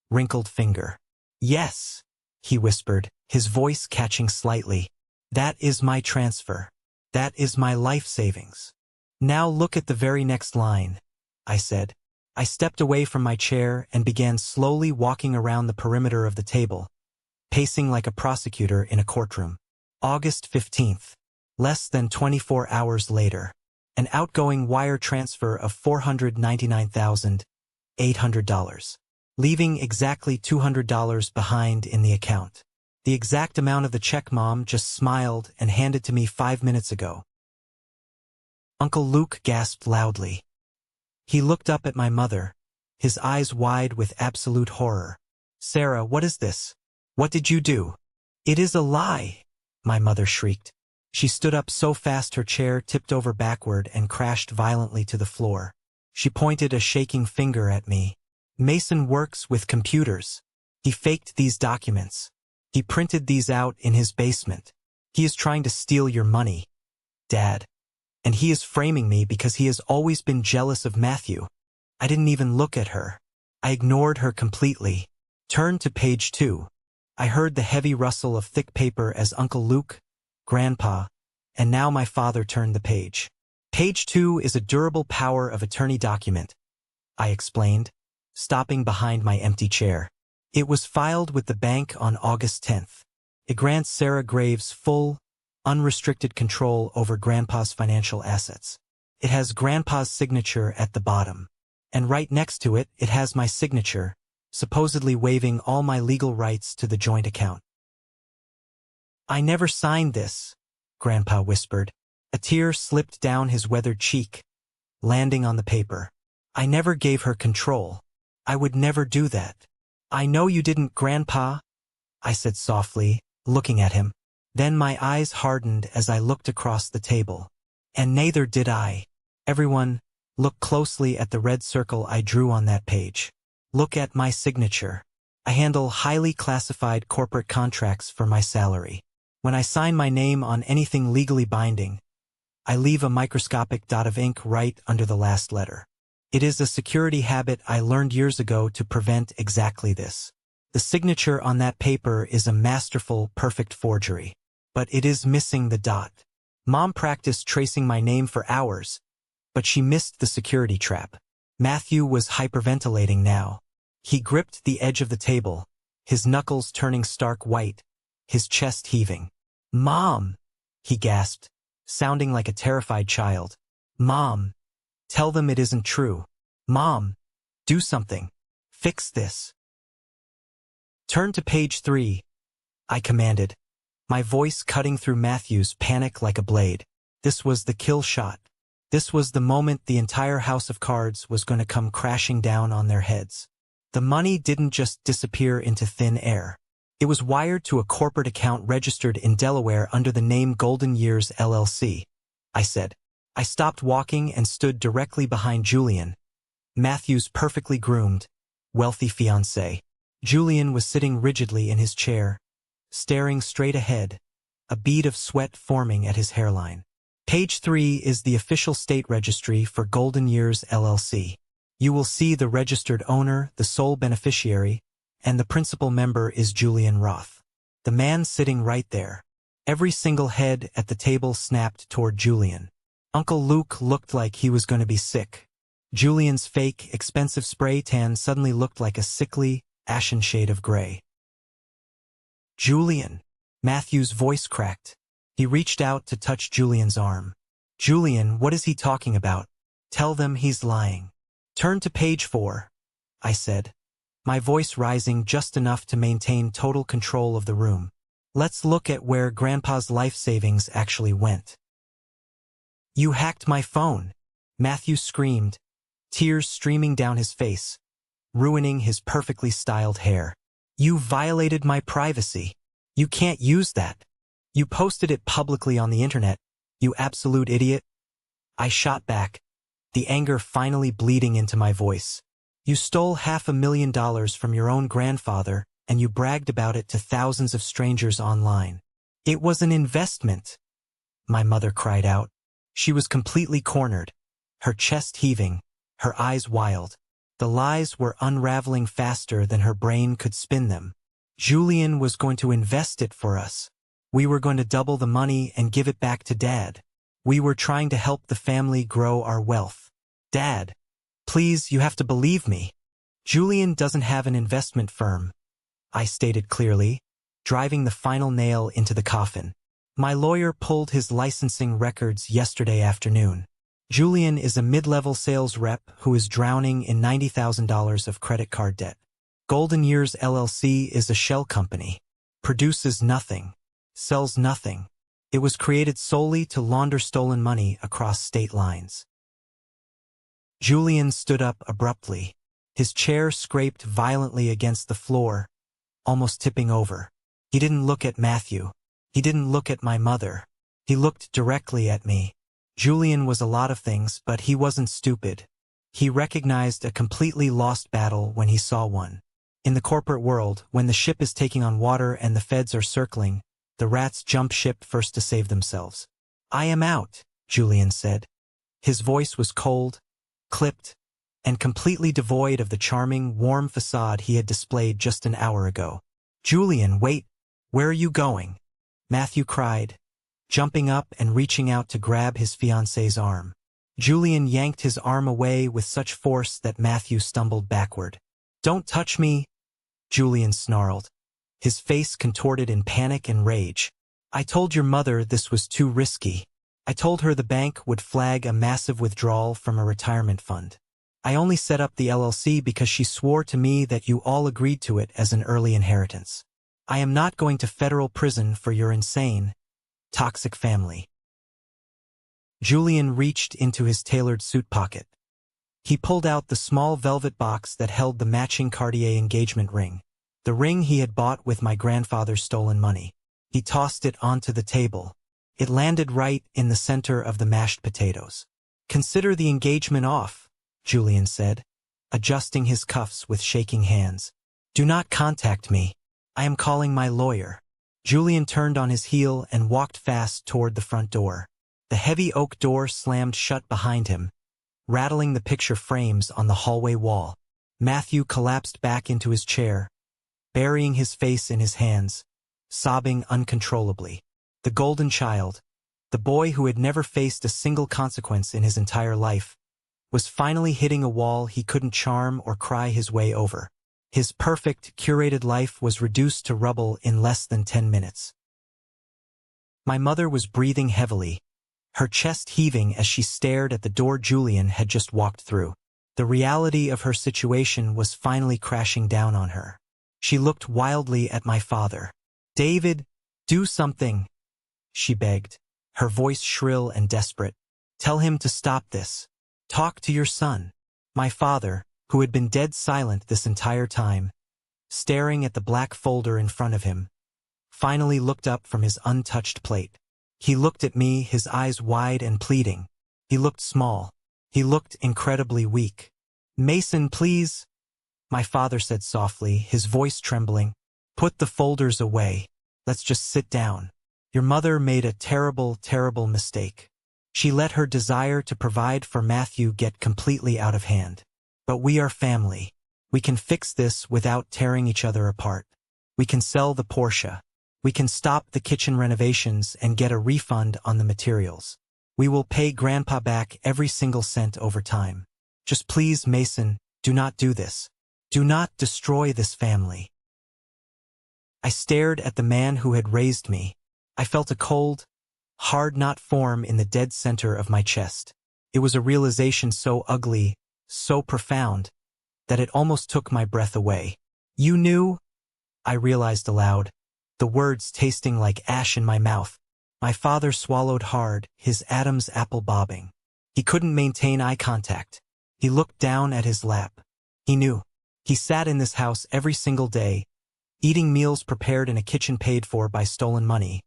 wrinkled finger. Yes, he whispered, his voice catching slightly. That is my transfer. That is my life savings. Now look at the very next line, I said. I stepped away from my chair and began slowly walking around the perimeter of the table, pacing like a prosecutor in a courtroom. August 15th. Less than 24 hours later. An outgoing wire transfer of $499,800. Leaving exactly $200 behind in the account. The exact amount of the check Mom just smiled and handed to me 5 minutes ago. Uncle Luke gasped loudly. He looked up at my mother, his eyes wide with absolute horror. Sarah, what is this? What did you do? It is a lie, my mother shrieked. She stood up so fast her chair tipped over backward and crashed violently to the floor. She pointed a shaking finger at me. Mason works with computers. He faked these documents. He printed these out in his basement. He is trying to steal your money, Dad. And he is framing me because he has always been jealous of Matthew. I didn't even look at her. I ignored her completely. Turn to page 2. I heard the heavy rustle of thick paper as Uncle Luke, Grandpa, and now my father turned the page. Page 2 is a durable power of attorney document, I explained, stopping behind my empty chair. It was filed with the bank on August 10th. It grants Sarah Graves full, unrestricted control over Grandpa's financial assets. It has Grandpa's signature at the bottom. And right next to it, it has my signature, supposedly waiving all my legal rights to the joint account. I never signed this, Grandpa whispered. A tear slipped down his weathered cheek, landing on the paper. I never gave her control. I would never do that. I know you didn't, Grandpa, I said softly, looking at him. Then my eyes hardened as I looked across the table. And neither did I. Everyone, look closely at the red circle I drew on that page. Look at my signature. I handle highly classified corporate contracts for my salary. When I sign my name on anything legally binding, I leave a microscopic dot of ink right under the last letter. It is a security habit I learned years ago to prevent exactly this. The signature on that paper is a masterful, perfect forgery. But it is missing the dot. Mom practiced tracing my name for hours, but she missed the security trap. Matthew was hyperventilating now. He gripped the edge of the table, his knuckles turning stark white, his chest heaving. "Mom!" he gasped, sounding like a terrified child. "Mom! Tell them it isn't true. Mom! Do something. Fix this." "Turn to page 3, I commanded, my voice cutting through Matthew's panic like a blade. This was the kill shot. This was the moment the entire house of cards was going to come crashing down on their heads. The money didn't just disappear into thin air. It was wired to a corporate account registered in Delaware under the name Golden Years LLC. I said. I stopped walking and stood directly behind Julian, Matthew's perfectly groomed, wealthy fiancé. Julian was sitting rigidly in his chair, staring straight ahead, a bead of sweat forming at his hairline. Page 3 is the official state registry for Golden Years LLC. You will see the registered owner, the sole beneficiary, and the principal member is Julian Roth. The man sitting right there. Every single head at the table snapped toward Julian. Uncle Luke looked like he was going to be sick. Julian's fake, expensive spray tan suddenly looked like a sickly, ashen shade of gray. "Julian." Matthew's voice cracked. He reached out to touch Julian's arm. "Julian, what is he talking about? Tell them he's lying." "Turn to page 4, I said, my voice rising just enough to maintain total control of the room. "Let's look at where Grandpa's life savings actually went." "You hacked my phone," Matthew screamed, tears streaming down his face, ruining his perfectly styled hair. "You violated my privacy. You can't use that. You posted it publicly on the internet, you absolute idiot." I shot back, the anger finally bleeding into my voice. "You stole $500,000 from your own grandfather, and you bragged about it to thousands of strangers online. It was an investment," my mother cried out. She was completely cornered, her chest heaving, her eyes wild. The lies were unraveling faster than her brain could spin them. Julian was going to invest it for us. We were going to double the money and give it back to Dad. We were trying to help the family grow our wealth. "Dad, please, you have to believe me. Julian doesn't have an investment firm," I stated clearly, driving the final nail into the coffin. "My lawyer pulled his licensing records yesterday afternoon. Julian is a mid-level sales rep who is drowning in $90,000 of credit card debt. Golden Years LLC is a shell company, produces nothing, sells nothing. It was created solely to launder stolen money across state lines." Julian stood up abruptly. His chair scraped violently against the floor, almost tipping over. He didn't look at Matthew. He didn't look at my mother. He looked directly at me. Julian was a lot of things, but he wasn't stupid. He recognized a completely lost battle when he saw one. In the corporate world, when the ship is taking on water and the feds are circling, the rats jump ship first to save themselves. "I am out," Julian said. His voice was cold, clipped, and completely devoid of the charming, warm facade he had displayed just an hour ago. "Julian, wait, where are you going?" Matthew cried, jumping up and reaching out to grab his fiancée's arm. Julian yanked his arm away with such force that Matthew stumbled backward. "Don't touch me," Julian snarled, his face contorted in panic and rage. "I told your mother this was too risky. I told her the bank would flag a massive withdrawal from a retirement fund. I only set up the LLC because she swore to me that you all agreed to it as an early inheritance. I am not going to federal prison for your insane, toxic family." Julian reached into his tailored suit pocket. He pulled out the small velvet box that held the matching Cartier engagement ring, the ring he had bought with my grandfather's stolen money. He tossed it onto the table. It landed right in the center of the mashed potatoes. "Consider the engagement off," Julian said, adjusting his cuffs with shaking hands. "Do not contact me. I am calling my lawyer." Julian turned on his heel and walked fast toward the front door. The heavy oak door slammed shut behind him, rattling the picture frames on the hallway wall. Matthew collapsed back into his chair, burying his face in his hands, sobbing uncontrollably. The golden child, the boy who had never faced a single consequence in his entire life, was finally hitting a wall he couldn't charm or cry his way over. His perfect, curated life was reduced to rubble in less than 10 minutes. My mother was breathing heavily, her chest heaving as she stared at the door Julian had just walked through. The reality of her situation was finally crashing down on her. She looked wildly at my father. "David, do something," she begged, her voice shrill and desperate. "Tell him to stop this. Talk to your son." My father, who had been dead silent this entire time, staring at the black folder in front of him, finally looked up from his untouched plate. He looked at me, his eyes wide and pleading. He looked small. He looked incredibly weak. "Mason, please," my father said softly, his voice trembling. "Put the folders away. Let's just sit down. Your mother made a terrible, terrible mistake. She let her desire to provide for Matthew get completely out of hand. But we are family. We can fix this without tearing each other apart. We can sell the Porsche. We can stop the kitchen renovations and get a refund on the materials. We will pay Grandpa back every single cent over time. Just please, Mason, do not do this. Do not destroy this family." I stared at the man who had raised me. I felt a cold, hard knot form in the dead center of my chest. It was a realization so ugly, so profound, that it almost took my breath away. "You knew?" I realized aloud, the words tasting like ash in my mouth. My father swallowed hard, his Adam's apple bobbing. He couldn't maintain eye contact. He looked down at his lap. He knew. He sat in this house every single day, eating meals prepared in a kitchen paid for by stolen money,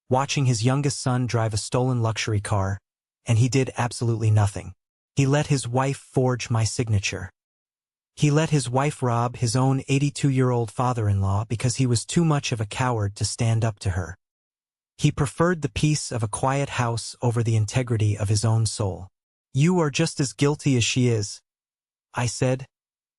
watching his youngest son drive a stolen luxury car, and he did absolutely nothing. He let his wife forge my signature. He let his wife rob his own 82-year-old father-in-law because he was too much of a coward to stand up to her. He preferred the peace of a quiet house over the integrity of his own soul. "You are just as guilty as she is," I said,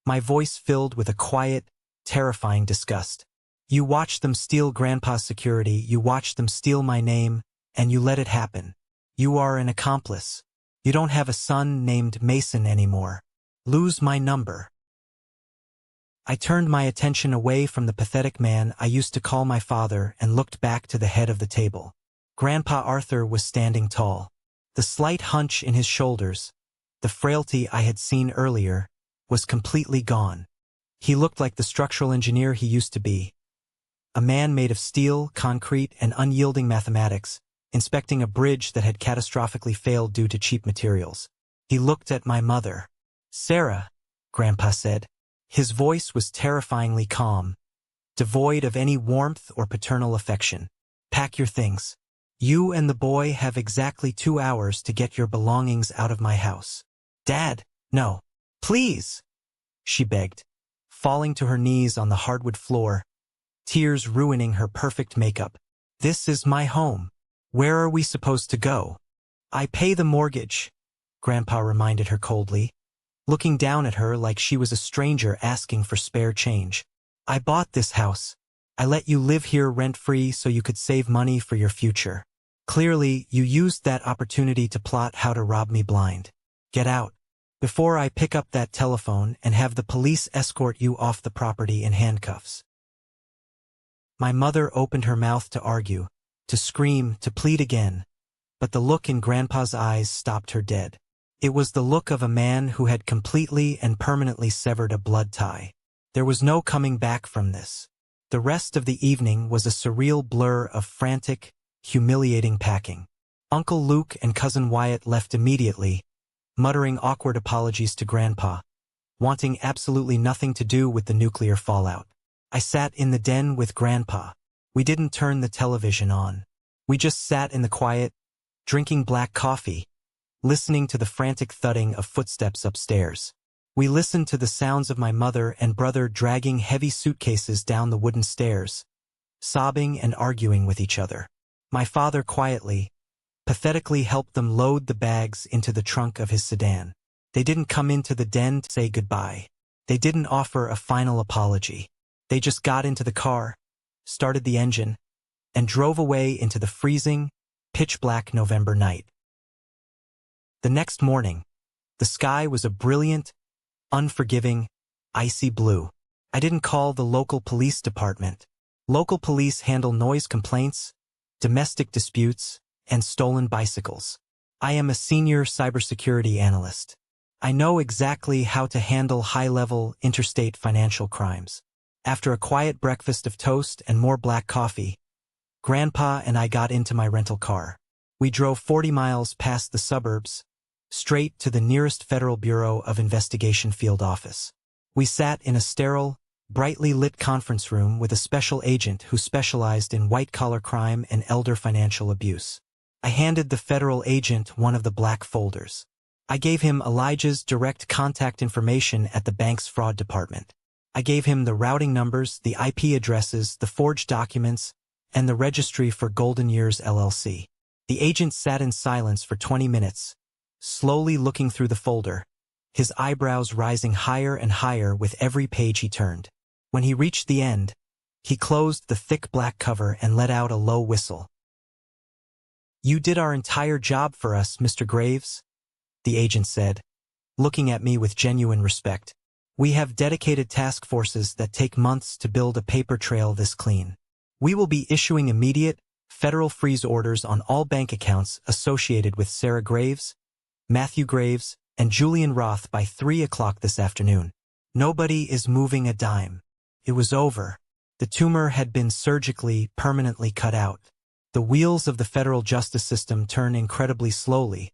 my voice filled with a quiet, terrifying disgust. "You watched them steal Grandpa's security, you watched them steal my name, and you let it happen. You are an accomplice. You don't have a son named Mason anymore. Lose my number." I turned my attention away from the pathetic man I used to call my father and looked back to the head of the table. Grandpa Arthur was standing tall. The slight hunch in his shoulders, the frailty I had seen earlier, was completely gone. He looked like the structural engineer he used to be. A man made of steel, concrete, and unyielding mathematics, inspecting a bridge that had catastrophically failed due to cheap materials. He looked at my mother. "Sarah," Grandpa said. His voice was terrifyingly calm, devoid of any warmth or paternal affection. "Pack your things. You and the boy have exactly 2 hours to get your belongings out of my house." "Dad, no. Please," she begged, falling to her knees on the hardwood floor, tears ruining her perfect makeup. "This is my home. Where are we supposed to go?" "I pay the mortgage," Grandpa reminded her coldly, looking down at her like she was a stranger asking for spare change. "I bought this house. I let you live here rent-free so you could save money for your future. Clearly, you used that opportunity to plot how to rob me blind. Get out, before I pick up that telephone and have the police escort you off the property in handcuffs." My mother opened her mouth to argue, to scream, to plead again, but the look in Grandpa's eyes stopped her dead. It was the look of a man who had completely and permanently severed a blood tie. There was no coming back from this. The rest of the evening was a surreal blur of frantic, humiliating packing. Uncle Luke and Cousin Wyatt left immediately, muttering awkward apologies to Grandpa, wanting absolutely nothing to do with the nuclear fallout. I sat in the den with Grandpa. We didn't turn the television on. We just sat in the quiet, drinking black coffee, listening to the frantic thudding of footsteps upstairs. We listened to the sounds of my mother and brother dragging heavy suitcases down the wooden stairs, sobbing and arguing with each other. My father quietly, pathetically helped them load the bags into the trunk of his sedan. They didn't come into the den to say goodbye. They didn't offer a final apology. They just got into the car, started the engine, and drove away into the freezing, pitch-black November night. The next morning, the sky was a brilliant, unforgiving, icy blue. I didn't call the local police department. Local police handle noise complaints, domestic disputes, and stolen bicycles. I am a senior cybersecurity analyst. I know exactly how to handle high-level interstate financial crimes. After a quiet breakfast of toast and more black coffee, Grandpa and I got into my rental car. We drove 40 miles past the suburbs, straight to the nearest Federal Bureau of Investigation field office. We sat in a sterile, brightly lit conference room with a special agent who specialized in white-collar crime and elder financial abuse. I handed the federal agent one of the black folders. I gave him Elijah's direct contact information at the bank's fraud department. I gave him the routing numbers, the IP addresses, the forged documents, and the registry for Golden Years LLC. The agent sat in silence for 20 minutes, slowly looking through the folder, his eyebrows rising higher and higher with every page he turned. When he reached the end, he closed the thick black cover and let out a low whistle. "You did our entire job for us, Mr. Graves," the agent said, looking at me with genuine respect. "We have dedicated task forces that take months to build a paper trail this clean. We will be issuing immediate, federal freeze orders on all bank accounts associated with Sarah Graves, Matthew Graves, and Julian Roth by 3 o'clock this afternoon. Nobody is moving a dime." It was over. The tumor had been surgically, permanently cut out. The wheels of the federal justice system turn incredibly slowly,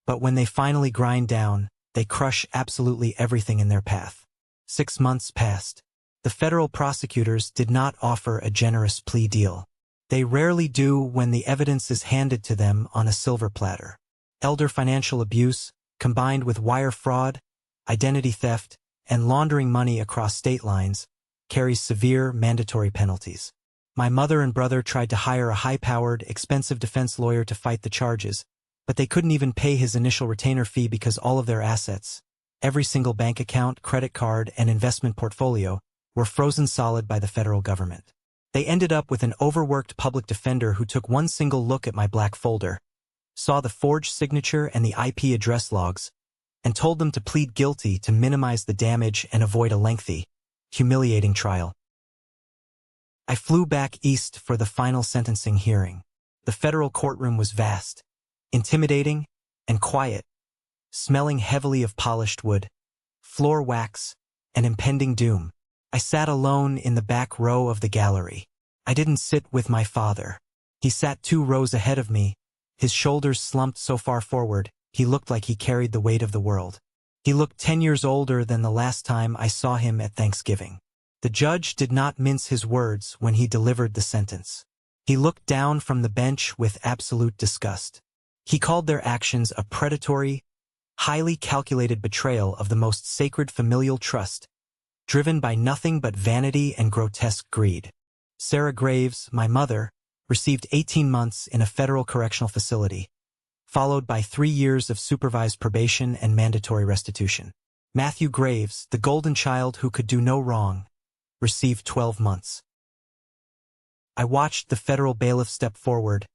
but when they finally grind down, they crush absolutely everything in their path. 6 months passed. The federal prosecutors did not offer a generous plea deal. They rarely do when the evidence is handed to them on a silver platter. Elder financial abuse, combined with wire fraud, identity theft, and laundering money across state lines, carries severe mandatory penalties. My mother and brother tried to hire a high-powered, expensive defense lawyer to fight the charges, but they couldn't even pay his initial retainer fee because all of their assets, every single bank account, credit card, and investment portfolio, were frozen solid by the federal government. They ended up with an overworked public defender who took one single look at my black folder, saw the forged signature and the IP address logs, and told them to plead guilty to minimize the damage and avoid a lengthy, humiliating trial. I flew back east for the final sentencing hearing. The federal courtroom was vast, intimidating, and quiet, smelling heavily of polished wood, floor wax, and impending doom. I sat alone in the back row of the gallery. I didn't sit with my father. He sat 2 rows ahead of me, his shoulders slumped so far forward, he looked like he carried the weight of the world. He looked 10 years older than the last time I saw him at Thanksgiving. The judge did not mince his words when he delivered the sentence. He looked down from the bench with absolute disgust. He called their actions a predatory, highly calculated betrayal of the most sacred familial trust, driven by nothing but vanity and grotesque greed. Sarah Graves, my mother, received 18 months in a federal correctional facility, followed by 3 years of supervised probation and mandatory restitution. Matthew Graves, the golden child who could do no wrong, received 12 months. I watched the federal bailiff step forward,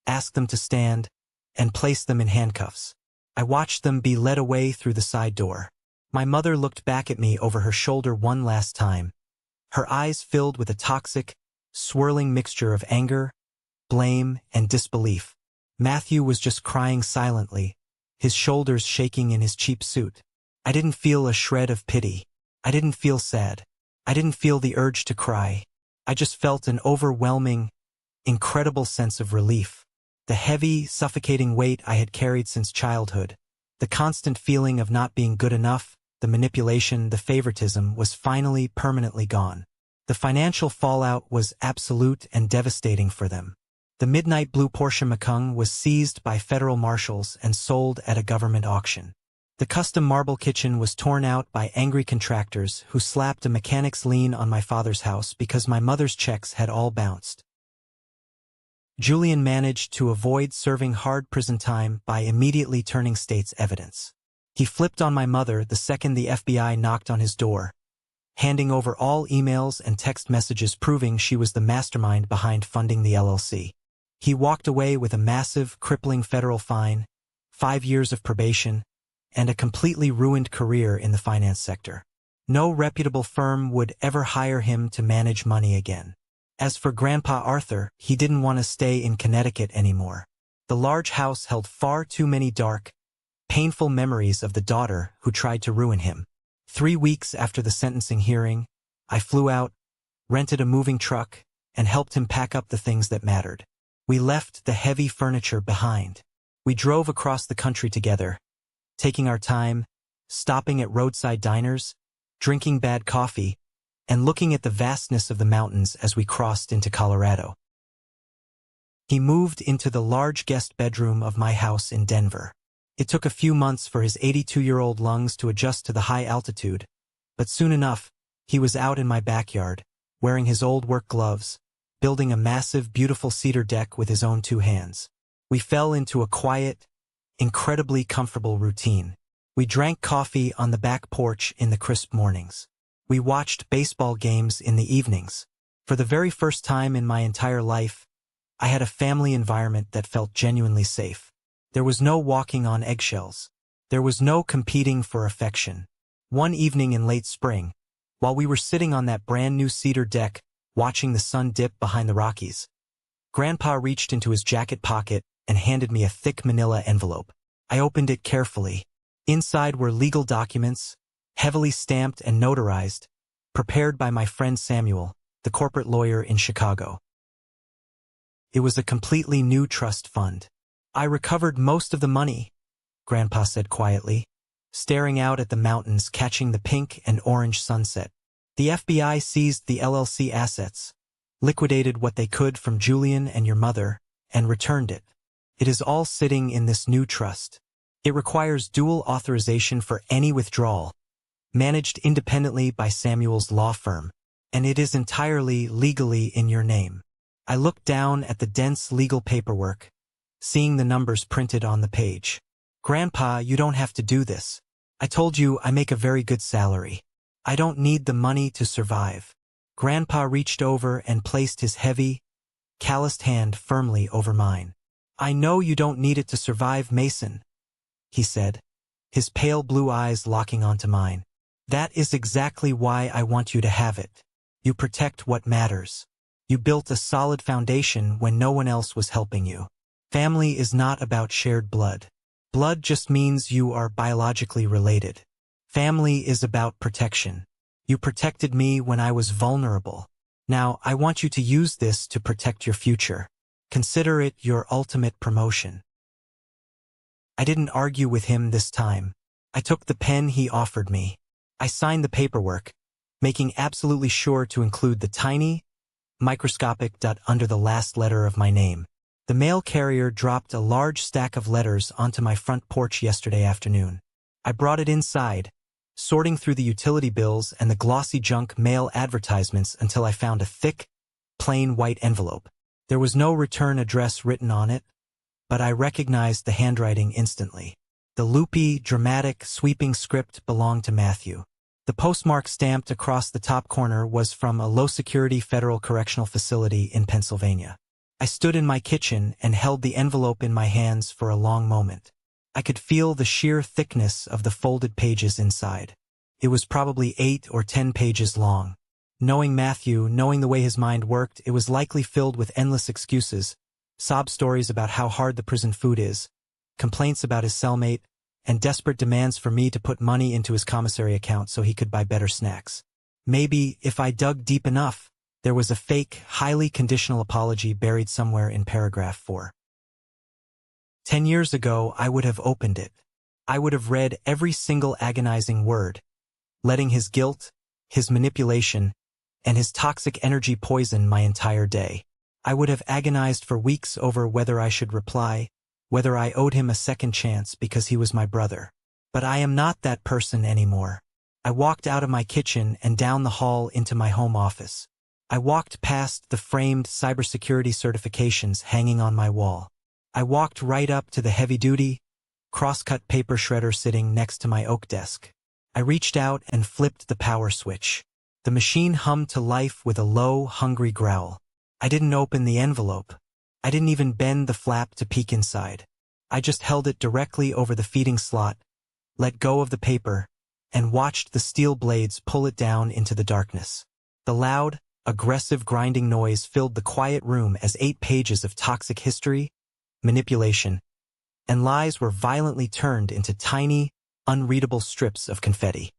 ask them to stand, and place them in handcuffs. I watched them be led away through the side door. My mother looked back at me over her shoulder one last time, her eyes filled with a toxic, swirling mixture of anger, blame, and disbelief. Matthew was just crying silently, his shoulders shaking in his cheap suit. I didn't feel a shred of pity. I didn't feel sad. I didn't feel the urge to cry. I just felt an overwhelming, incredible sense of relief. The heavy, suffocating weight I had carried since childhood, the constant feeling of not being good enough, the manipulation, the favoritism was finally permanently gone. The financial fallout was absolute and devastating for them. The midnight blue Porsche Macan was seized by federal marshals and sold at a government auction. The custom marble kitchen was torn out by angry contractors who slapped a mechanic's lien on my father's house because my mother's checks had all bounced. Julian managed to avoid serving hard prison time by immediately turning state's evidence. He flipped on my mother the second the FBI knocked on his door, handing over all emails and text messages proving she was the mastermind behind funding the LLC. He walked away with a massive, crippling federal fine, 5 years of probation, and a completely ruined career in the finance sector. No reputable firm would ever hire him to manage money again. As for Grandpa Arthur, he didn't want to stay in Connecticut anymore. The large house held far too many dark, painful memories of the daughter who tried to ruin him. 3 weeks after the sentencing hearing, I flew out, rented a moving truck, and helped him pack up the things that mattered. We left the heavy furniture behind. We drove across the country together, taking our time, stopping at roadside diners, drinking bad coffee, and looking at the vastness of the mountains as we crossed into Colorado. He moved into the large guest bedroom of my house in Denver. It took a few months for his 82-year-old lungs to adjust to the high altitude, but soon enough, he was out in my backyard, wearing his old work gloves, building a massive, beautiful cedar deck with his own 2 hands. We fell into a quiet, incredibly comfortable routine. We drank coffee on the back porch in the crisp mornings. We watched baseball games in the evenings. For the very first time in my entire life, I had a family environment that felt genuinely safe. There was no walking on eggshells. There was no competing for affection. One evening in late spring, while we were sitting on that brand new cedar deck, watching the sun dip behind the Rockies, Grandpa reached into his jacket pocket and handed me a thick manila envelope. I opened it carefully. Inside were legal documents, heavily stamped and notarized, prepared by my friend Samuel, the corporate lawyer in Chicago. It was a completely new trust fund. I recovered most of the money, Grandpa said quietly, staring out at the mountains catching the pink and orange sunset. The FBI seized the LLC assets, liquidated what they could from Julian and your mother, and returned it. It is all sitting in this new trust. It requires dual authorization for any withdrawal, managed independently by Samuel's law firm, and it is entirely legally in your name. I looked down at the dense legal paperwork, seeing the numbers printed on the page. Grandpa, you don't have to do this. I told you I make a very good salary. I don't need the money to survive. Grandpa reached over and placed his heavy, calloused hand firmly over mine. I know you don't need it to survive, Mason, he said, his pale blue eyes locking onto mine. That is exactly why I want you to have it. You protect what matters. You built a solid foundation when no one else was helping you. Family is not about shared blood. Blood just means you are biologically related. Family is about protection. You protected me when I was vulnerable. Now, I want you to use this to protect your future. Consider it your ultimate promotion. I didn't argue with him this time. I took the pen he offered me. I signed the paperwork, making absolutely sure to include the tiny, microscopic dot under the last letter of my name. The mail carrier dropped a large stack of letters onto my front porch yesterday afternoon. I brought it inside, sorting through the utility bills and the glossy junk mail advertisements until I found a thick, plain white envelope. There was no return address written on it, but I recognized the handwriting instantly. The loopy, dramatic, sweeping script belonged to Matthew. The postmark stamped across the top corner was from a low-security federal correctional facility in Pennsylvania. I stood in my kitchen and held the envelope in my hands for a long moment. I could feel the sheer thickness of the folded pages inside. It was probably 8 or 10 pages long. Knowing Matthew, knowing the way his mind worked, it was likely filled with endless excuses, sob stories about how hard the prison food is, complaints about his cellmate, and desperate demands for me to put money into his commissary account so he could buy better snacks. Maybe, if I dug deep enough, there was a fake, highly conditional apology buried somewhere in paragraph 4. 10 years ago, I would have opened it. I would have read every single agonizing word, letting his guilt, his manipulation, and his toxic energy poison my entire day. I would have agonized for weeks over whether I should reply, whether I owed him a second chance because he was my brother. But I am not that person anymore. I walked out of my kitchen and down the hall into my home office. I walked past the framed cybersecurity certifications hanging on my wall. I walked right up to the heavy-duty, cross-cut paper shredder sitting next to my oak desk. I reached out and flipped the power switch. The machine hummed to life with a low, hungry growl. I didn't open the envelope. I didn't even bend the flap to peek inside. I just held it directly over the feeding slot, let go of the paper, and watched the steel blades pull it down into the darkness. The loud, aggressive grinding noise filled the quiet room as 8 pages of toxic history, manipulation, and lies were violently turned into tiny, unreadable strips of confetti.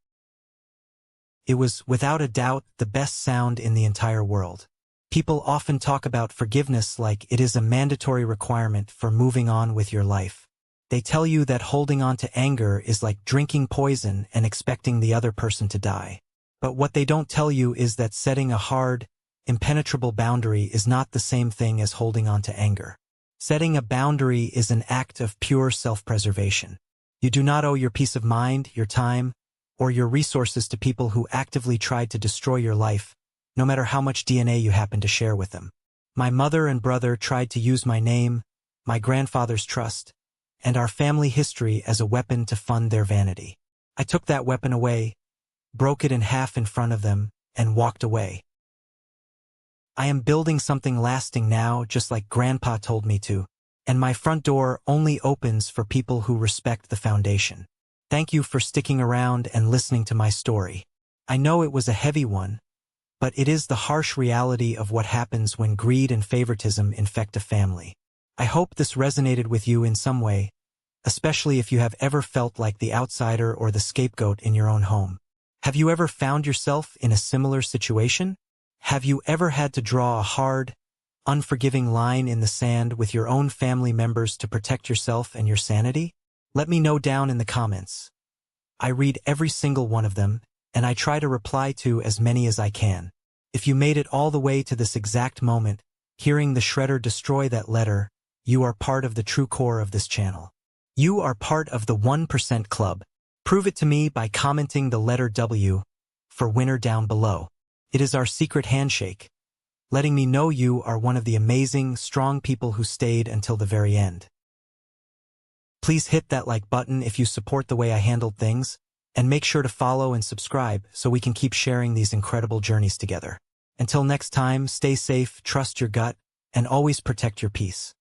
It was, without a doubt, the best sound in the entire world. People often talk about forgiveness like it is a mandatory requirement for moving on with your life. They tell you that holding on to anger is like drinking poison and expecting the other person to die. But what they don't tell you is that setting a hard, impenetrable boundary is not the same thing as holding on to anger. Setting a boundary is an act of pure self-preservation. You do not owe your peace of mind, your time, or your resources to people who actively tried to destroy your life, no matter how much DNA you happen to share with them. My mother and brother tried to use my name, my grandfather's trust, and our family history as a weapon to fund their vanity. I took that weapon away, broke it in half in front of them, and walked away. I am building something lasting now, just like Grandpa told me to, and my front door only opens for people who respect the foundation. Thank you for sticking around and listening to my story. I know it was a heavy one, but it is the harsh reality of what happens when greed and favoritism infect a family. I hope this resonated with you in some way, especially if you have ever felt like the outsider or the scapegoat in your own home. Have you ever found yourself in a similar situation? Have you ever had to draw a hard, unforgiving line in the sand with your own family members to protect yourself and your sanity? Let me know down in the comments. I read every single one of them, and I try to reply to as many as I can. If you made it all the way to this exact moment, hearing the shredder destroy that letter, you are part of the true core of this channel. You are part of the 1% club. Prove it to me by commenting the letter W for winner down below. It is our secret handshake, letting me know you are one of the amazing, strong people who stayed until the very end. Please hit that like button if you support the way I handled things, and make sure to follow and subscribe so we can keep sharing these incredible journeys together. Until next time, stay safe, trust your gut, and always protect your peace.